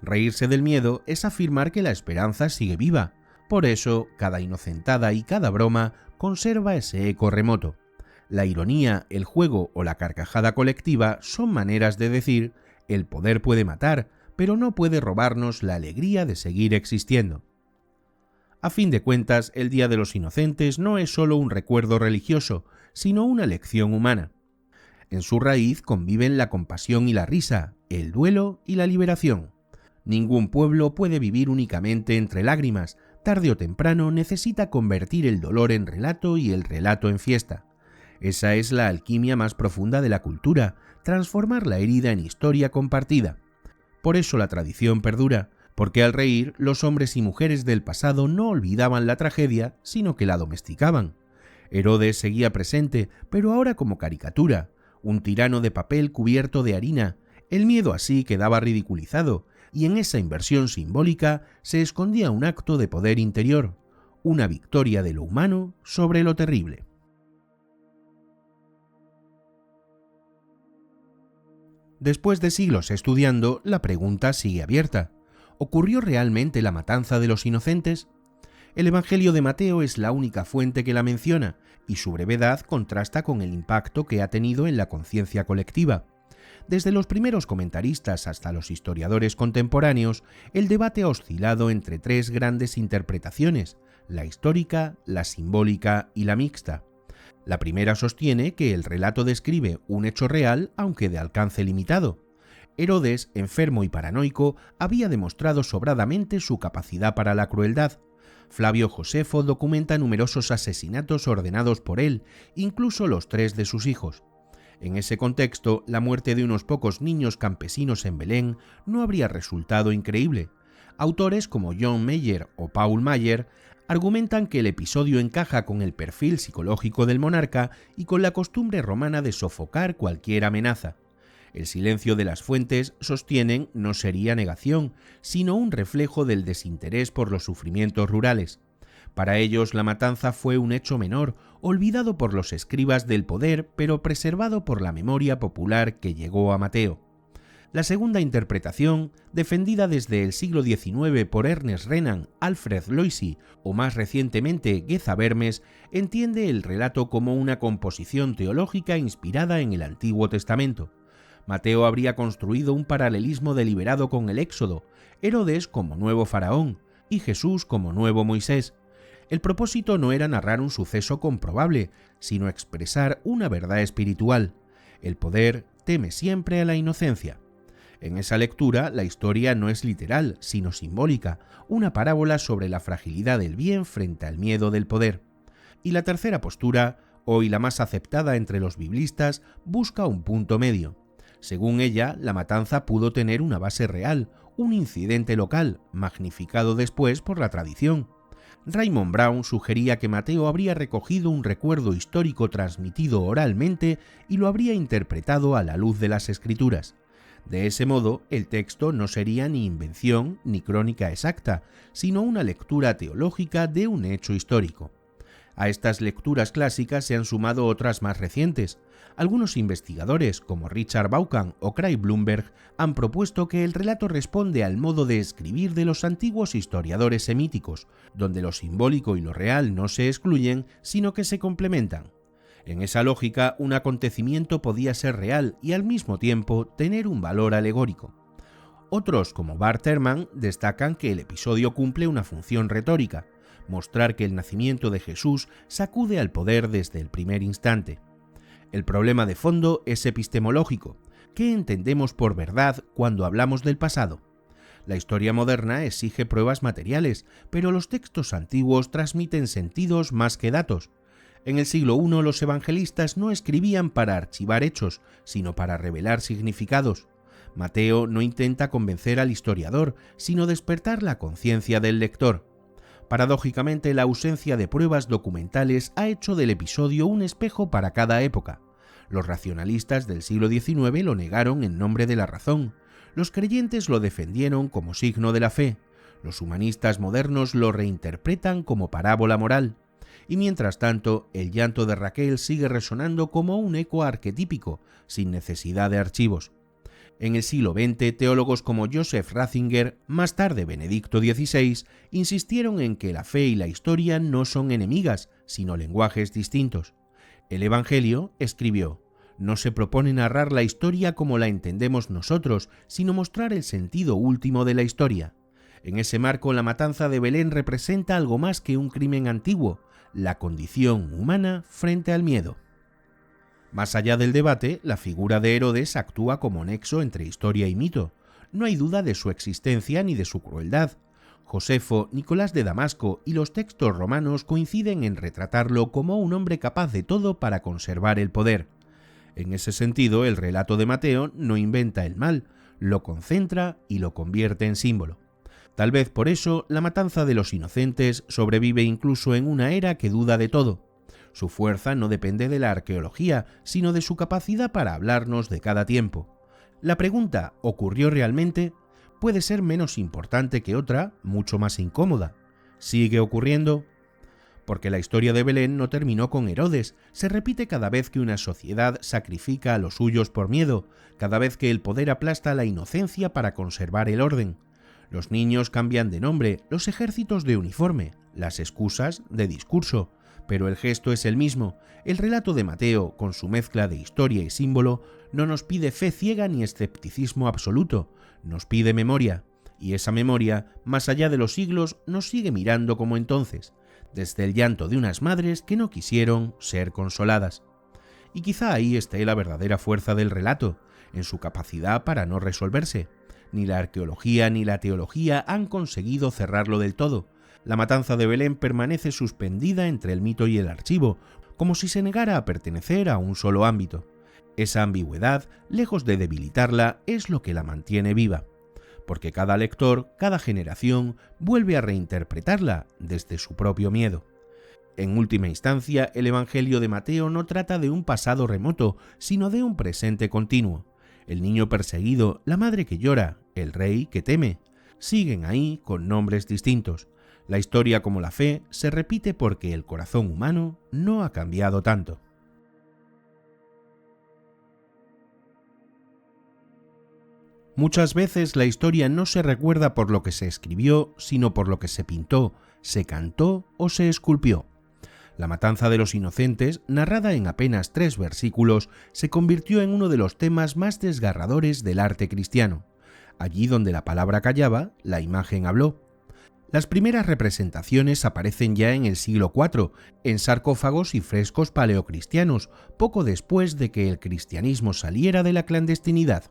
Reírse del miedo es afirmar que la esperanza sigue viva. Por eso, cada inocentada y cada broma conserva ese eco remoto. La ironía, el juego o la carcajada colectiva son maneras de decir: el poder puede matar, pero no puede robarnos la alegría de seguir existiendo. A fin de cuentas, el Día de los Inocentes no es solo un recuerdo religioso, sino una lección humana. En su raíz conviven la compasión y la risa, el duelo y la liberación. Ningún pueblo puede vivir únicamente entre lágrimas. Tarde o temprano necesita convertir el dolor en relato y el relato en fiesta. Esa es la alquimia más profunda de la cultura, transformar la herida en historia compartida. Por eso la tradición perdura, porque al reír los hombres y mujeres del pasado no olvidaban la tragedia, sino que la domesticaban. Herodes seguía presente, pero ahora como caricatura, un tirano de papel cubierto de harina. El miedo así quedaba ridiculizado, y en esa inversión simbólica se escondía un acto de poder interior, una victoria de lo humano sobre lo terrible. Después de siglos estudiando, la pregunta sigue abierta. ¿Ocurrió realmente la matanza de los inocentes? El Evangelio de Mateo es la única fuente que la menciona, y su brevedad contrasta con el impacto que ha tenido en la conciencia colectiva. Desde los primeros comentaristas hasta los historiadores contemporáneos, el debate ha oscilado entre tres grandes interpretaciones: la histórica, la simbólica y la mixta. La primera sostiene que el relato describe un hecho real, aunque de alcance limitado. Herodes, enfermo y paranoico, había demostrado sobradamente su capacidad para la crueldad. Flavio Josefo documenta numerosos asesinatos ordenados por él, incluso los 3 de sus hijos. En ese contexto, la muerte de unos pocos niños campesinos en Belén no habría resultado increíble. Autores como John Meyer o Paul Mayer argumentan que el episodio encaja con el perfil psicológico del monarca y con la costumbre romana de sofocar cualquier amenaza. El silencio de las fuentes, sostienen, no sería negación, sino un reflejo del desinterés por los sufrimientos rurales. Para ellos la matanza fue un hecho menor, olvidado por los escribas del poder, pero preservado por la memoria popular que llegó a Mateo. La segunda interpretación, defendida desde el siglo XIX por Ernest Renan, Alfred Loisy o más recientemente Geza Vermes, entiende el relato como una composición teológica inspirada en el Antiguo Testamento. Mateo habría construido un paralelismo deliberado con el Éxodo, Herodes como nuevo faraón y Jesús como nuevo Moisés. El propósito no era narrar un suceso comprobable, sino expresar una verdad espiritual. El poder teme siempre a la inocencia. En esa lectura, la historia no es literal, sino simbólica, una parábola sobre la fragilidad del bien frente al miedo del poder. Y la tercera postura, hoy la más aceptada entre los biblistas, busca un punto medio. Según ella, la matanza pudo tener una base real, un incidente local, magnificado después por la tradición. Raymond Brown sugería que Mateo habría recogido un recuerdo histórico transmitido oralmente y lo habría interpretado a la luz de las Escrituras. De ese modo, el texto no sería ni invención ni crónica exacta, sino una lectura teológica de un hecho histórico. A estas lecturas clásicas se han sumado otras más recientes. Algunos investigadores, como Richard Vaughan o Craig Blomberg, han propuesto que el relato responde al modo de escribir de los antiguos historiadores semíticos, donde lo simbólico y lo real no se excluyen, sino que se complementan. En esa lógica, un acontecimiento podía ser real y al mismo tiempo tener un valor alegórico. Otros, como Bart Ehrman, destacan que el episodio cumple una función retórica: mostrar que el nacimiento de Jesús sacude al poder desde el primer instante. El problema de fondo es epistemológico. ¿Qué entendemos por verdad cuando hablamos del pasado? La historia moderna exige pruebas materiales, pero los textos antiguos transmiten sentidos más que datos. En el siglo I los evangelistas no escribían para archivar hechos, sino para revelar significados. Mateo no intenta convencer al historiador, sino despertar la conciencia del lector. Paradójicamente, la ausencia de pruebas documentales ha hecho del episodio un espejo para cada época. Los racionalistas del siglo XIX lo negaron en nombre de la razón. Los creyentes lo defendieron como signo de la fe. Los humanistas modernos lo reinterpretan como parábola moral. Y mientras tanto, el llanto de Raquel sigue resonando como un eco arquetípico, sin necesidad de archivos. En el siglo XX, teólogos como Joseph Ratzinger, más tarde Benedicto XVI, insistieron en que la fe y la historia no son enemigas, sino lenguajes distintos. El Evangelio, escribió, no se propone narrar la historia como la entendemos nosotros, sino mostrar el sentido último de la historia. En ese marco, la matanza de Belén representa algo más que un crimen antiguo, la condición humana frente al miedo. Más allá del debate, la figura de Herodes actúa como nexo entre historia y mito. No hay duda de su existencia ni de su crueldad. Josefo, Nicolás de Damasco y los textos romanos coinciden en retratarlo como un hombre capaz de todo para conservar el poder. En ese sentido, el relato de Mateo no inventa el mal, lo concentra y lo convierte en símbolo. Tal vez por eso, la matanza de los inocentes sobrevive incluso en una era que duda de todo. Su fuerza no depende de la arqueología, sino de su capacidad para hablarnos de cada tiempo. La pregunta ¿ocurrió realmente? Puede ser menos importante que otra, mucho más incómoda. ¿Sigue ocurriendo? Porque la historia de Belén no terminó con Herodes, se repite cada vez que una sociedad sacrifica a los suyos por miedo, cada vez que el poder aplasta la inocencia para conservar el orden. Los niños cambian de nombre, los ejércitos de uniforme, las excusas de discurso, pero el gesto es el mismo. El relato de Mateo, con su mezcla de historia y símbolo, no nos pide fe ciega ni escepticismo absoluto, nos pide memoria, y esa memoria, más allá de los siglos, nos sigue mirando como entonces, desde el llanto de unas madres que no quisieron ser consoladas. Y quizá ahí esté la verdadera fuerza del relato, en su capacidad para no resolverse. Ni la arqueología ni la teología han conseguido cerrarlo del todo. La matanza de Belén permanece suspendida entre el mito y el archivo, como si se negara a pertenecer a un solo ámbito. Esa ambigüedad, lejos de debilitarla, es lo que la mantiene viva, porque cada lector, cada generación, vuelve a reinterpretarla desde su propio miedo. En última instancia, el Evangelio de Mateo no trata de un pasado remoto, sino de un presente continuo. El niño perseguido, la madre que llora, el rey que teme, siguen ahí con nombres distintos. La historia, como la fe, se repite porque el corazón humano no ha cambiado tanto. Muchas veces la historia no se recuerda por lo que se escribió, sino por lo que se pintó, se cantó o se esculpió. La matanza de los inocentes, narrada en apenas 3 versículos, se convirtió en uno de los temas más desgarradores del arte cristiano. Allí donde la palabra callaba, la imagen habló. Las primeras representaciones aparecen ya en el siglo IV, en sarcófagos y frescos paleocristianos, poco después de que el cristianismo saliera de la clandestinidad.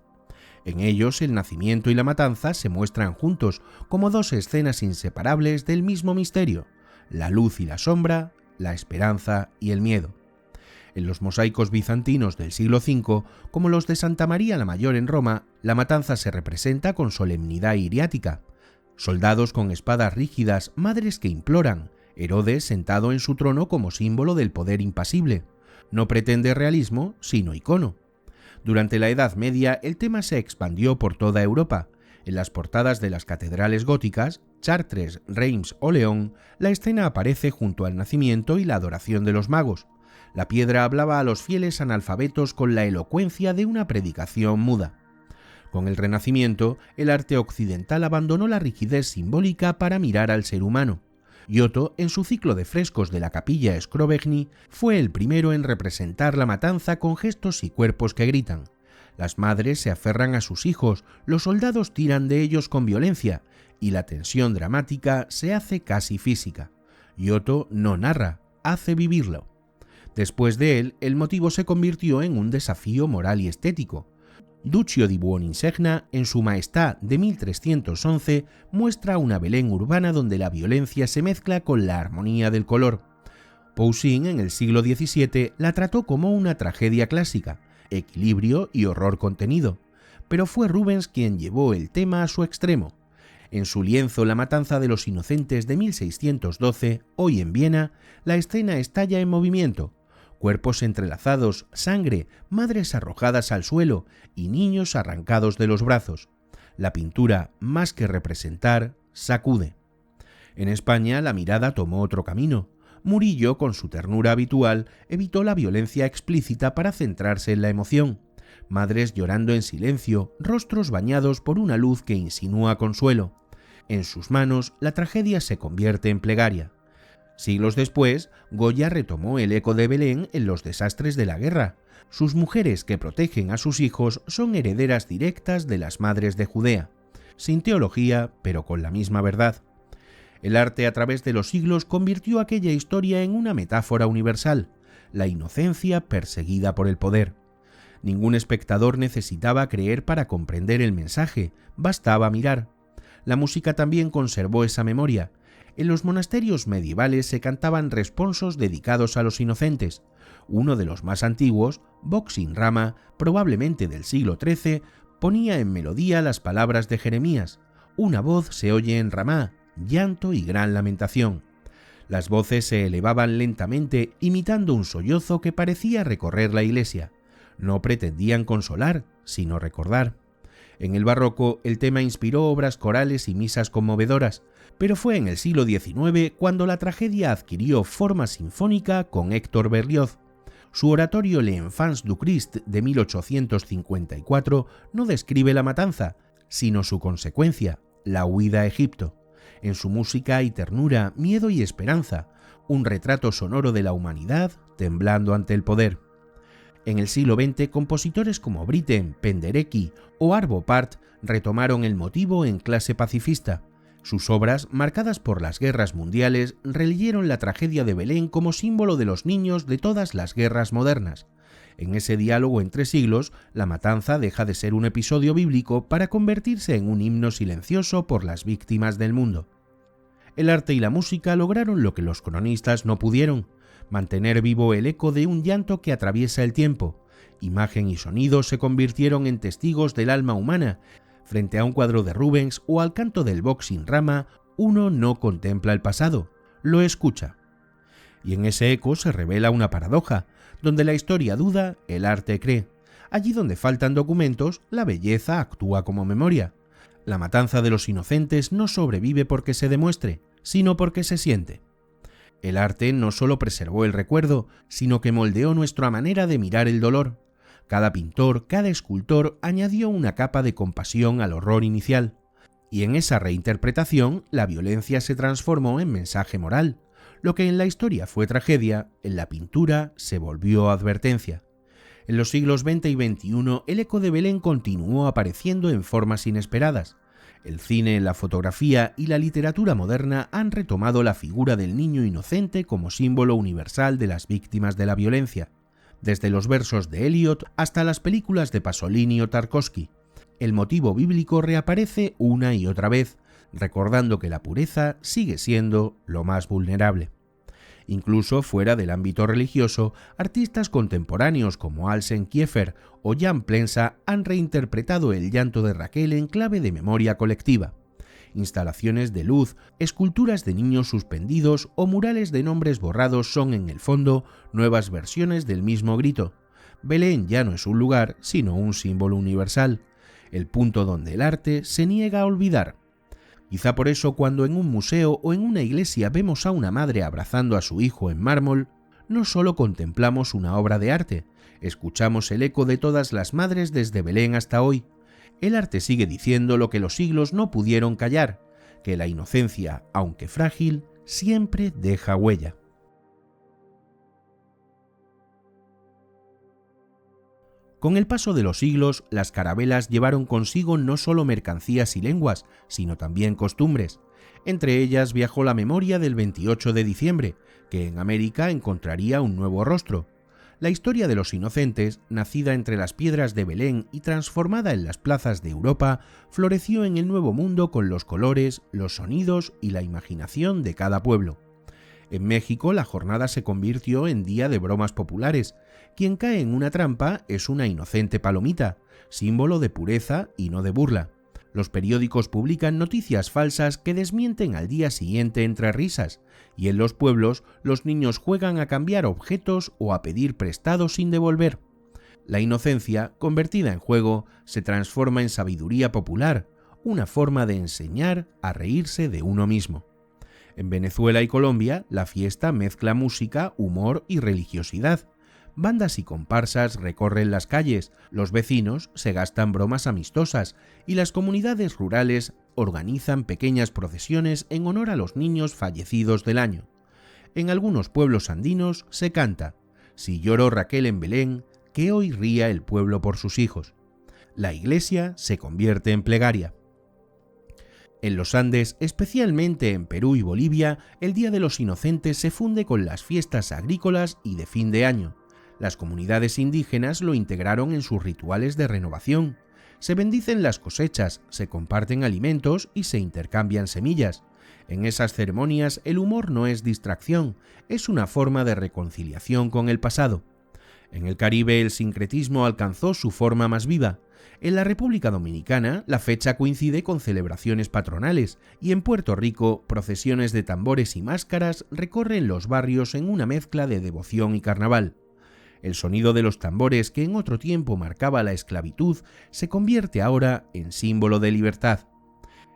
En ellos el nacimiento y la matanza se muestran juntos, como 2 escenas inseparables del mismo misterio, la luz y la sombra, la esperanza y el miedo. En los mosaicos bizantinos del siglo V, como los de Santa María la Mayor en Roma, la matanza se representa con solemnidad iriática. Soldados con espadas rígidas, madres que imploran, Herodes sentado en su trono como símbolo del poder impasible. No pretende realismo, sino icono. Durante la Edad Media, el tema se expandió por toda Europa. En las portadas de las catedrales góticas, Chartres, Reims o León, la escena aparece junto al nacimiento y la adoración de los magos. La piedra hablaba a los fieles analfabetos con la elocuencia de una predicación muda. Con el Renacimiento, el arte occidental abandonó la rigidez simbólica para mirar al ser humano. Giotto, en su ciclo de frescos de la capilla Scrovegni, fue el primero en representar la matanza con gestos y cuerpos que gritan. Las madres se aferran a sus hijos, los soldados tiran de ellos con violencia, y la tensión dramática se hace casi física. Giotto no narra, hace vivirlo. Después de él, el motivo se convirtió en un desafío moral y estético. Duccio di Buoninsegna, en su Maestà de 1311, muestra una Belén urbana donde la violencia se mezcla con la armonía del color. Poussin, en el siglo XVII, la trató como una tragedia clásica, equilibrio y horror contenido, pero fue Rubens quien llevó el tema a su extremo. En su lienzo La matanza de los inocentes de 1612, hoy en Viena, la escena estalla en movimiento. Cuerpos entrelazados, sangre, madres arrojadas al suelo y niños arrancados de los brazos. La pintura, más que representar, sacude. En España la mirada tomó otro camino. Murillo, con su ternura habitual, evitó la violencia explícita para centrarse en la emoción. Madres llorando en silencio, rostros bañados por una luz que insinúa consuelo. En sus manos, la tragedia se convierte en plegaria. Siglos después, Goya retomó el eco de Belén en los desastres de la guerra. Sus mujeres que protegen a sus hijos son herederas directas de las madres de Judea. sin teología, pero con la misma verdad. El arte a través de los siglos convirtió aquella historia en una metáfora universal, la inocencia perseguida por el poder. Ningún espectador necesitaba creer para comprender el mensaje, bastaba mirar. La música también conservó esa memoria. En los monasterios medievales se cantaban responsos dedicados a los inocentes. Uno de los más antiguos, Vox in Rama, probablemente del siglo XIII, ponía en melodía las palabras de Jeremías: una voz se oye en Ramá, llanto y gran lamentación. Las voces se elevaban lentamente, imitando un sollozo que parecía recorrer la iglesia. No pretendían consolar, sino recordar. En el barroco, el tema inspiró obras corales y misas conmovedoras, pero fue en el siglo XIX cuando la tragedia adquirió forma sinfónica con Héctor Berlioz. Su oratorio L'Enfance du Christ de 1854 no describe la matanza, sino su consecuencia, la huida a Egipto. En su música hay ternura, miedo y esperanza, un retrato sonoro de la humanidad temblando ante el poder. En el siglo XX, compositores como Britten, Penderecki o Arvo Pärt retomaron el motivo en clase pacifista. Sus obras, marcadas por las guerras mundiales, releyeron la tragedia de Belén como símbolo de los niños de todas las guerras modernas. En ese diálogo entre siglos, la matanza deja de ser un episodio bíblico para convertirse en un himno silencioso por las víctimas del mundo. El arte y la música lograron lo que los cronistas no pudieron: mantener vivo el eco de un llanto que atraviesa el tiempo. Imagen y sonido se convirtieron en testigos del alma humana. Frente a un cuadro de Rubens o al canto del Vox in Rama, uno no contempla el pasado, lo escucha. Y en ese eco se revela una paradoja: donde la historia duda, el arte cree. Allí donde faltan documentos, la belleza actúa como memoria. La matanza de los inocentes no sobrevive porque se demuestre, sino porque se siente. El arte no solo preservó el recuerdo, sino que moldeó nuestra manera de mirar el dolor. Cada pintor, cada escultor añadió una capa de compasión al horror inicial. Y en esa reinterpretación, la violencia se transformó en mensaje moral. Lo que en la historia fue tragedia, en la pintura se volvió advertencia. En los siglos XX y XXI, el eco de Belén continuó apareciendo en formas inesperadas. El cine, la fotografía y la literatura moderna han retomado la figura del niño inocente como símbolo universal de las víctimas de la violencia, desde los versos de Eliot hasta las películas de Pasolini o Tarkovsky. El motivo bíblico reaparece una y otra vez, recordando que la pureza sigue siendo lo más vulnerable. Incluso fuera del ámbito religioso, artistas contemporáneos como Alsen Kiefer o Jan Plensa han reinterpretado el llanto de Raquel en clave de memoria colectiva. Instalaciones de luz, esculturas de niños suspendidos o murales de nombres borrados son en el fondo nuevas versiones del mismo grito. Belén ya no es un lugar, sino un símbolo universal, el punto donde el arte se niega a olvidar. Quizá por eso cuando en un museo o en una iglesia vemos a una madre abrazando a su hijo en mármol, no solo contemplamos una obra de arte, escuchamos el eco de todas las madres desde Belén hasta hoy. El arte sigue diciendo lo que los siglos no pudieron callar, que la inocencia, aunque frágil, siempre deja huella. Con el paso de los siglos, las carabelas llevaron consigo no solo mercancías y lenguas, sino también costumbres. Entre ellas viajó la memoria del 28 de diciembre, que en América encontraría un nuevo rostro. La historia de los inocentes, nacida entre las piedras de Belén y transformada en las plazas de Europa, floreció en el Nuevo Mundo con los colores, los sonidos y la imaginación de cada pueblo. En México, la jornada se convirtió en día de bromas populares. Quien cae en una trampa es una inocente palomita, símbolo de pureza y no de burla. Los periódicos publican noticias falsas que desmienten al día siguiente entre risas, y en los pueblos los niños juegan a cambiar objetos o a pedir prestado sin devolver. La inocencia, convertida en juego, se transforma en sabiduría popular, una forma de enseñar a reírse de uno mismo. En Venezuela y Colombia, la fiesta mezcla música, humor y religiosidad. Bandas y comparsas recorren las calles, los vecinos se gastan bromas amistosas y las comunidades rurales organizan pequeñas procesiones en honor a los niños fallecidos del año. En algunos pueblos andinos se canta: «Si lloró Raquel en Belén, que hoy ría el pueblo por sus hijos». La iglesia se convierte en plegaria. En los Andes, especialmente en Perú y Bolivia, el Día de los Inocentes se funde con las fiestas agrícolas y de fin de año. Las comunidades indígenas lo integraron en sus rituales de renovación. Se bendicen las cosechas, se comparten alimentos y se intercambian semillas. En esas ceremonias el humor no es distracción, es una forma de reconciliación con el pasado. En el Caribe el sincretismo alcanzó su forma más viva. En la República Dominicana la fecha coincide con celebraciones patronales y en Puerto Rico procesiones de tambores y máscaras recorren los barrios en una mezcla de devoción y carnaval. El sonido de los tambores que en otro tiempo marcaba la esclavitud se convierte ahora en símbolo de libertad.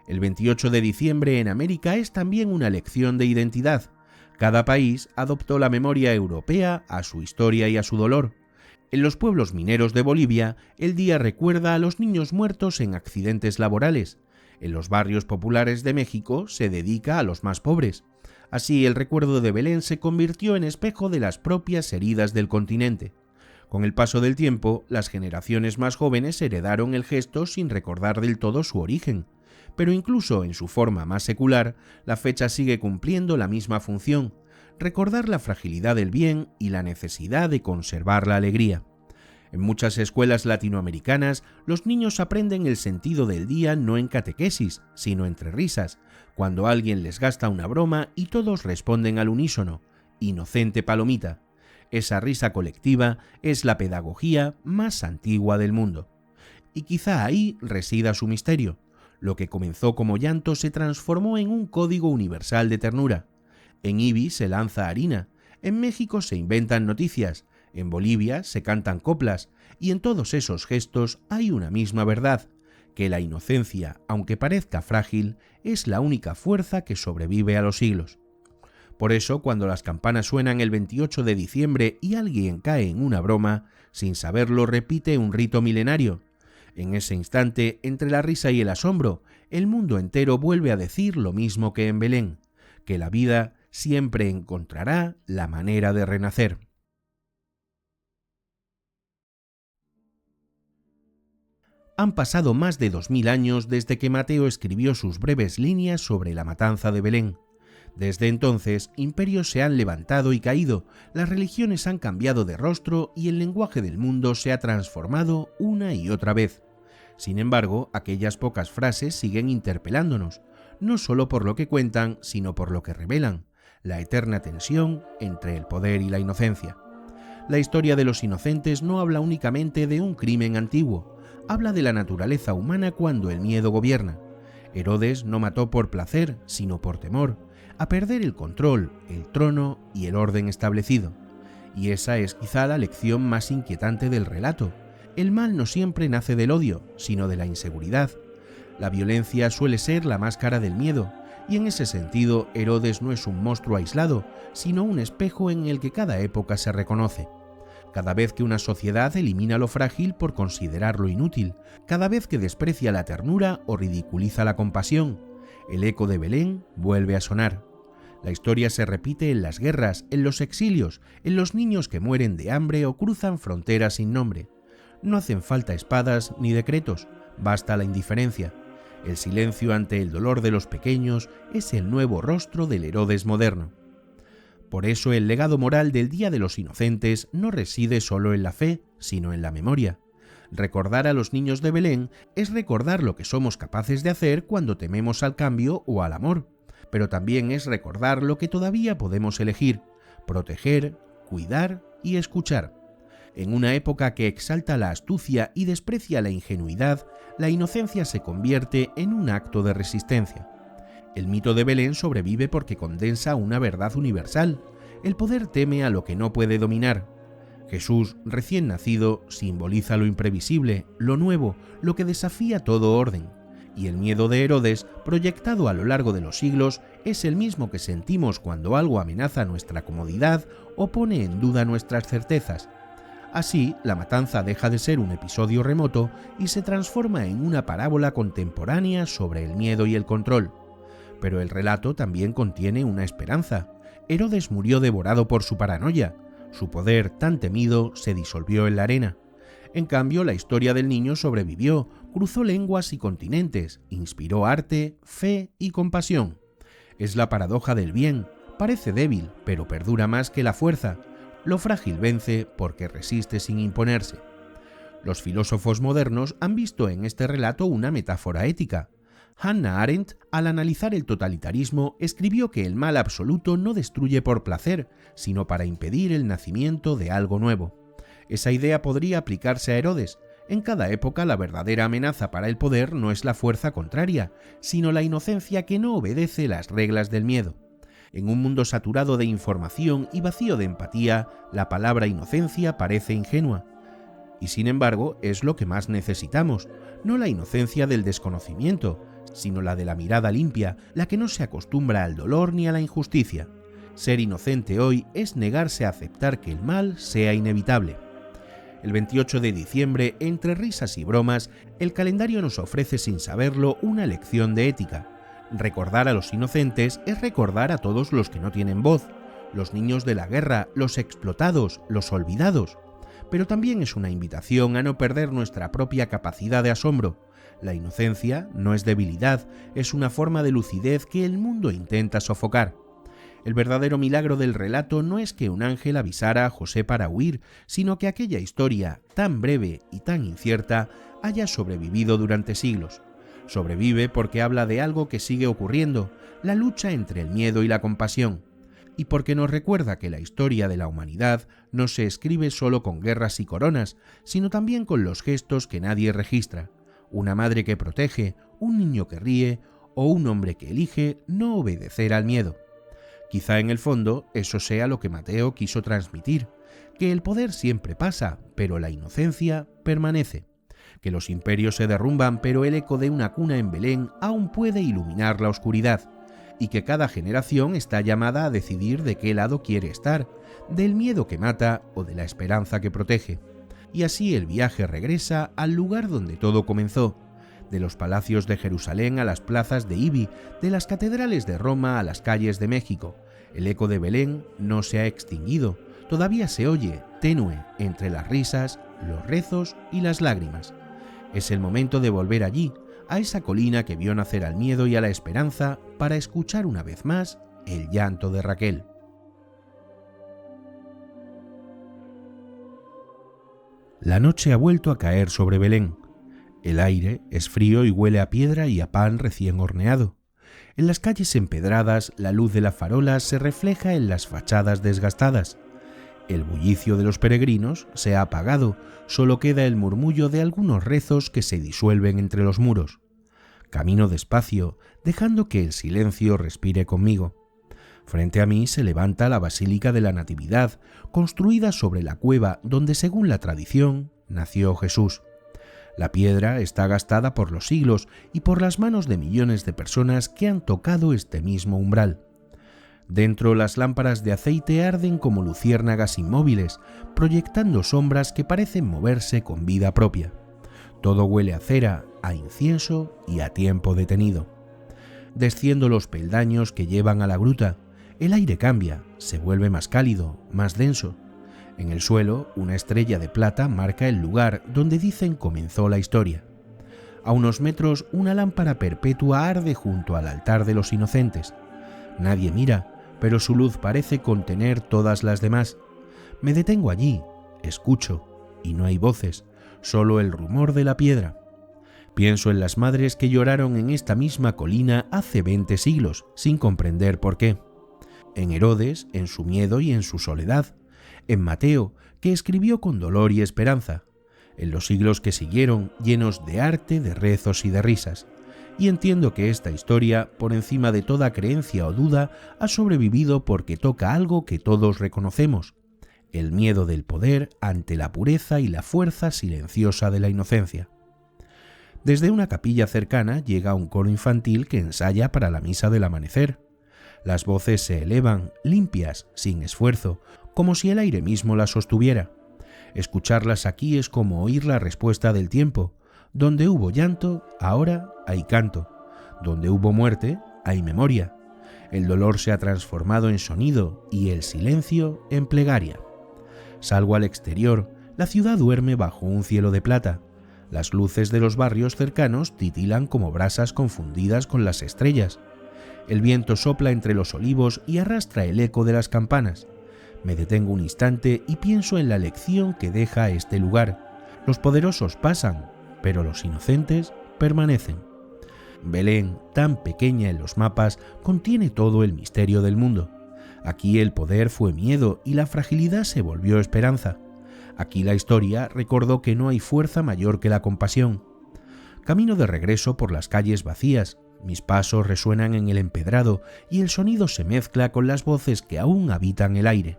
El 28 de diciembre en América es también una lección de identidad. Cada país adoptó la memoria europea a su historia y a su dolor. En los pueblos mineros de Bolivia, el día recuerda a los niños muertos en accidentes laborales. En los barrios populares de México se dedica a los más pobres. Así, el recuerdo de Belén se convirtió en espejo de las propias heridas del continente. Con el paso del tiempo, las generaciones más jóvenes heredaron el gesto sin recordar del todo su origen. Pero incluso en su forma más secular, la fecha sigue cumpliendo la misma función: recordar la fragilidad del bien y la necesidad de conservar la alegría. En muchas escuelas latinoamericanas, los niños aprenden el sentido del día no en catequesis, sino entre risas, cuando alguien les gasta una broma y todos responden al unísono: inocente palomita. Esa risa colectiva es la pedagogía más antigua del mundo. Y quizá ahí resida su misterio. Lo que comenzó como llanto se transformó en un código universal de ternura. En Ibi se lanza harina, en México se inventan noticias, en Bolivia se cantan coplas, y en todos esos gestos hay una misma verdad: que la inocencia, aunque parezca frágil, es la única fuerza que sobrevive a los siglos. Por eso, cuando las campanas suenan el 28 de diciembre y alguien cae en una broma, sin saberlo repite un rito milenario. En ese instante, entre la risa y el asombro, el mundo entero vuelve a decir lo mismo que en Belén: que la vida siempre encontrará la manera de renacer. Han pasado más de 2000 años desde que Mateo escribió sus breves líneas sobre la matanza de Belén. Desde entonces, imperios se han levantado y caído, las religiones han cambiado de rostro y el lenguaje del mundo se ha transformado una y otra vez. Sin embargo, aquellas pocas frases siguen interpelándonos, no solo por lo que cuentan, sino por lo que revelan: la eterna tensión entre el poder y la inocencia. La historia de los inocentes no habla únicamente de un crimen antiguo, habla de la naturaleza humana cuando el miedo gobierna. Herodes no mató por placer, sino por temor a perder el control, el trono y el orden establecido. Y esa es quizá la lección más inquietante del relato. El mal no siempre nace del odio, sino de la inseguridad. La violencia suele ser la máscara del miedo, y en ese sentido Herodes no es un monstruo aislado, sino un espejo en el que cada época se reconoce. Cada vez que una sociedad elimina lo frágil por considerarlo inútil, cada vez que desprecia la ternura o ridiculiza la compasión, el eco de Belén vuelve a sonar. La historia se repite en las guerras, en los exilios, en los niños que mueren de hambre o cruzan fronteras sin nombre. No hacen falta espadas ni decretos, basta la indiferencia. El silencio ante el dolor de los pequeños es el nuevo rostro del Herodes moderno. Por eso el legado moral del Día de los Inocentes no reside solo en la fe, sino en la memoria. Recordar a los niños de Belén es recordar lo que somos capaces de hacer cuando tememos al cambio o al amor, pero también es recordar lo que todavía podemos elegir: proteger, cuidar y escuchar. En una época que exalta la astucia y desprecia la ingenuidad, la inocencia se convierte en un acto de resistencia. El mito de Belén sobrevive porque condensa una verdad universal: el poder teme a lo que no puede dominar. Jesús, recién nacido, simboliza lo imprevisible, lo nuevo, lo que desafía todo orden. Y el miedo de Herodes, proyectado a lo largo de los siglos, es el mismo que sentimos cuando algo amenaza nuestra comodidad o pone en duda nuestras certezas. Así, la matanza deja de ser un episodio remoto y se transforma en una parábola contemporánea sobre el miedo y el control. Pero el relato también contiene una esperanza. Herodes murió devorado por su paranoia. Su poder tan temido se disolvió en la arena. En cambio, la historia del niño sobrevivió, cruzó lenguas y continentes, inspiró arte, fe y compasión. Es la paradoja del bien, parece débil, pero perdura más que la fuerza. Lo frágil vence porque resiste sin imponerse. Los filósofos modernos han visto en este relato una metáfora ética. Hannah Arendt, al analizar el totalitarismo, escribió que el mal absoluto no destruye por placer, sino para impedir el nacimiento de algo nuevo. Esa idea podría aplicarse a Herodes. En cada época la verdadera amenaza para el poder no es la fuerza contraria, sino la inocencia que no obedece las reglas del miedo. En un mundo saturado de información y vacío de empatía, la palabra inocencia parece ingenua. Y sin embargo, es lo que más necesitamos, no la inocencia del desconocimiento, sino la de la mirada limpia, la que no se acostumbra al dolor ni a la injusticia. Ser inocente hoy es negarse a aceptar que el mal sea inevitable. El 28 de diciembre, entre risas y bromas, el calendario nos ofrece sin saberlo una lección de ética. Recordar a los inocentes es recordar a todos los que no tienen voz, los niños de la guerra, los explotados, los olvidados. Pero también es una invitación a no perder nuestra propia capacidad de asombro. La inocencia no es debilidad, es una forma de lucidez que el mundo intenta sofocar. El verdadero milagro del relato no es que un ángel avisara a José para huir, sino que aquella historia, tan breve y tan incierta, haya sobrevivido durante siglos. Sobrevive porque habla de algo que sigue ocurriendo, la lucha entre el miedo y la compasión. Y porque nos recuerda que la historia de la humanidad no se escribe solo con guerras y coronas, sino también con los gestos que nadie registra. Una madre que protege, un niño que ríe o un hombre que elige no obedecer al miedo. Quizá en el fondo eso sea lo que Mateo quiso transmitir, que el poder siempre pasa, pero la inocencia permanece, que los imperios se derrumban, pero el eco de una cuna en Belén aún puede iluminar la oscuridad, y que cada generación está llamada a decidir de qué lado quiere estar, del miedo que mata o de la esperanza que protege. Y así el viaje regresa al lugar donde todo comenzó, de los palacios de Jerusalén a las plazas de Ibi, de las catedrales de Roma a las calles de México. El eco de Belén no se ha extinguido, todavía se oye, tenue, entre las risas, los rezos y las lágrimas. Es el momento de volver allí, a esa colina que vio nacer al miedo y a la esperanza, para escuchar una vez más el llanto de Raquel. La noche ha vuelto a caer sobre Belén. El aire es frío y huele a piedra y a pan recién horneado. En las calles empedradas, la luz de las farolas se refleja en las fachadas desgastadas. El bullicio de los peregrinos se ha apagado, solo queda el murmullo de algunos rezos que se disuelven entre los muros. Camino despacio, dejando que el silencio respire conmigo. Frente a mí se levanta la Basílica de la Natividad, construida sobre la cueva donde, según la tradición, nació Jesús. La piedra está gastada por los siglos y por las manos de millones de personas que han tocado este mismo umbral. Dentro, las lámparas de aceite arden como luciérnagas inmóviles, proyectando sombras que parecen moverse con vida propia. Todo huele a cera, a incienso y a tiempo detenido. Desciendo los peldaños que llevan a la gruta, el aire cambia, se vuelve más cálido, más denso. En el suelo, una estrella de plata marca el lugar donde dicen comenzó la historia. A unos metros, una lámpara perpetua arde junto al altar de los inocentes. Nadie mira, pero su luz parece contener todas las demás. Me detengo allí, escucho, y no hay voces, solo el rumor de la piedra. Pienso en las madres que lloraron en esta misma colina hace 20 siglos, sin comprender por qué. En Herodes, en su miedo y en su soledad. En Mateo, que escribió con dolor y esperanza. En los siglos que siguieron, llenos de arte, de rezos y de risas. Y entiendo que esta historia, por encima de toda creencia o duda, ha sobrevivido porque toca algo que todos reconocemos: el miedo del poder ante la pureza y la fuerza silenciosa de la inocencia. Desde una capilla cercana llega un coro infantil que ensaya para la misa del amanecer. Las voces se elevan, limpias, sin esfuerzo, como si el aire mismo las sostuviera. Escucharlas aquí es como oír la respuesta del tiempo. Donde hubo llanto, ahora hay canto. Donde hubo muerte, hay memoria. El dolor se ha transformado en sonido y el silencio en plegaria. Salgo al exterior, La ciudad duerme bajo un cielo de plata. Las luces de los barrios cercanos titilan como brasas confundidas con las estrellas. El viento sopla entre los olivos y arrastra el eco de las campanas. Me detengo un instante y pienso en la lección que deja este lugar. Los poderosos pasan, pero los inocentes permanecen. Belén, tan pequeña en los mapas, contiene todo el misterio del mundo. Aquí el poder fue miedo y la fragilidad se volvió esperanza. Aquí la historia recordó que no hay fuerza mayor que la compasión. Camino de regreso por las calles vacías. Mis pasos resuenan en el empedrado y el sonido se mezcla con las voces que aún habitan el aire.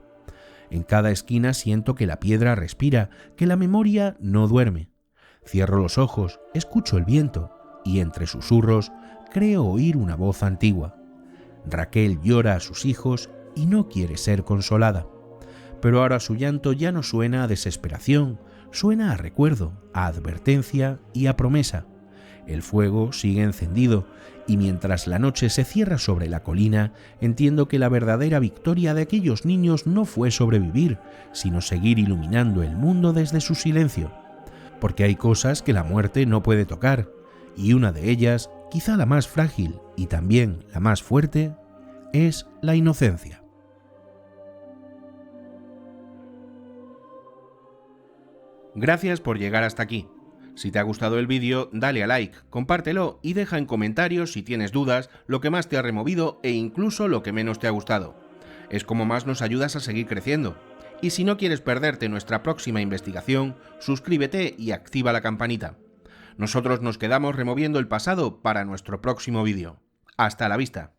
En cada esquina siento que la piedra respira, que la memoria no duerme. Cierro los ojos, escucho el viento y entre susurros creo oír una voz antigua. Raquel llora a sus hijos y no quiere ser consolada. Pero ahora su llanto ya no suena a desesperación, suena a recuerdo, a advertencia y a promesa. El fuego sigue encendido y mientras la noche se cierra sobre la colina, entiendo que la verdadera victoria de aquellos niños no fue sobrevivir, sino seguir iluminando el mundo desde su silencio. Porque hay cosas que la muerte no puede tocar, y una de ellas, quizá la más frágil y también la más fuerte, es la inocencia. Gracias por llegar hasta aquí. Si te ha gustado el vídeo, dale a like, compártelo y deja en comentarios si tienes dudas, lo que más te ha removido e incluso lo que menos te ha gustado. Es como más nos ayudas a seguir creciendo. Y si no quieres perderte nuestra próxima investigación, suscríbete y activa la campanita. Nosotros nos quedamos removiendo el pasado para nuestro próximo vídeo. ¡Hasta la vista!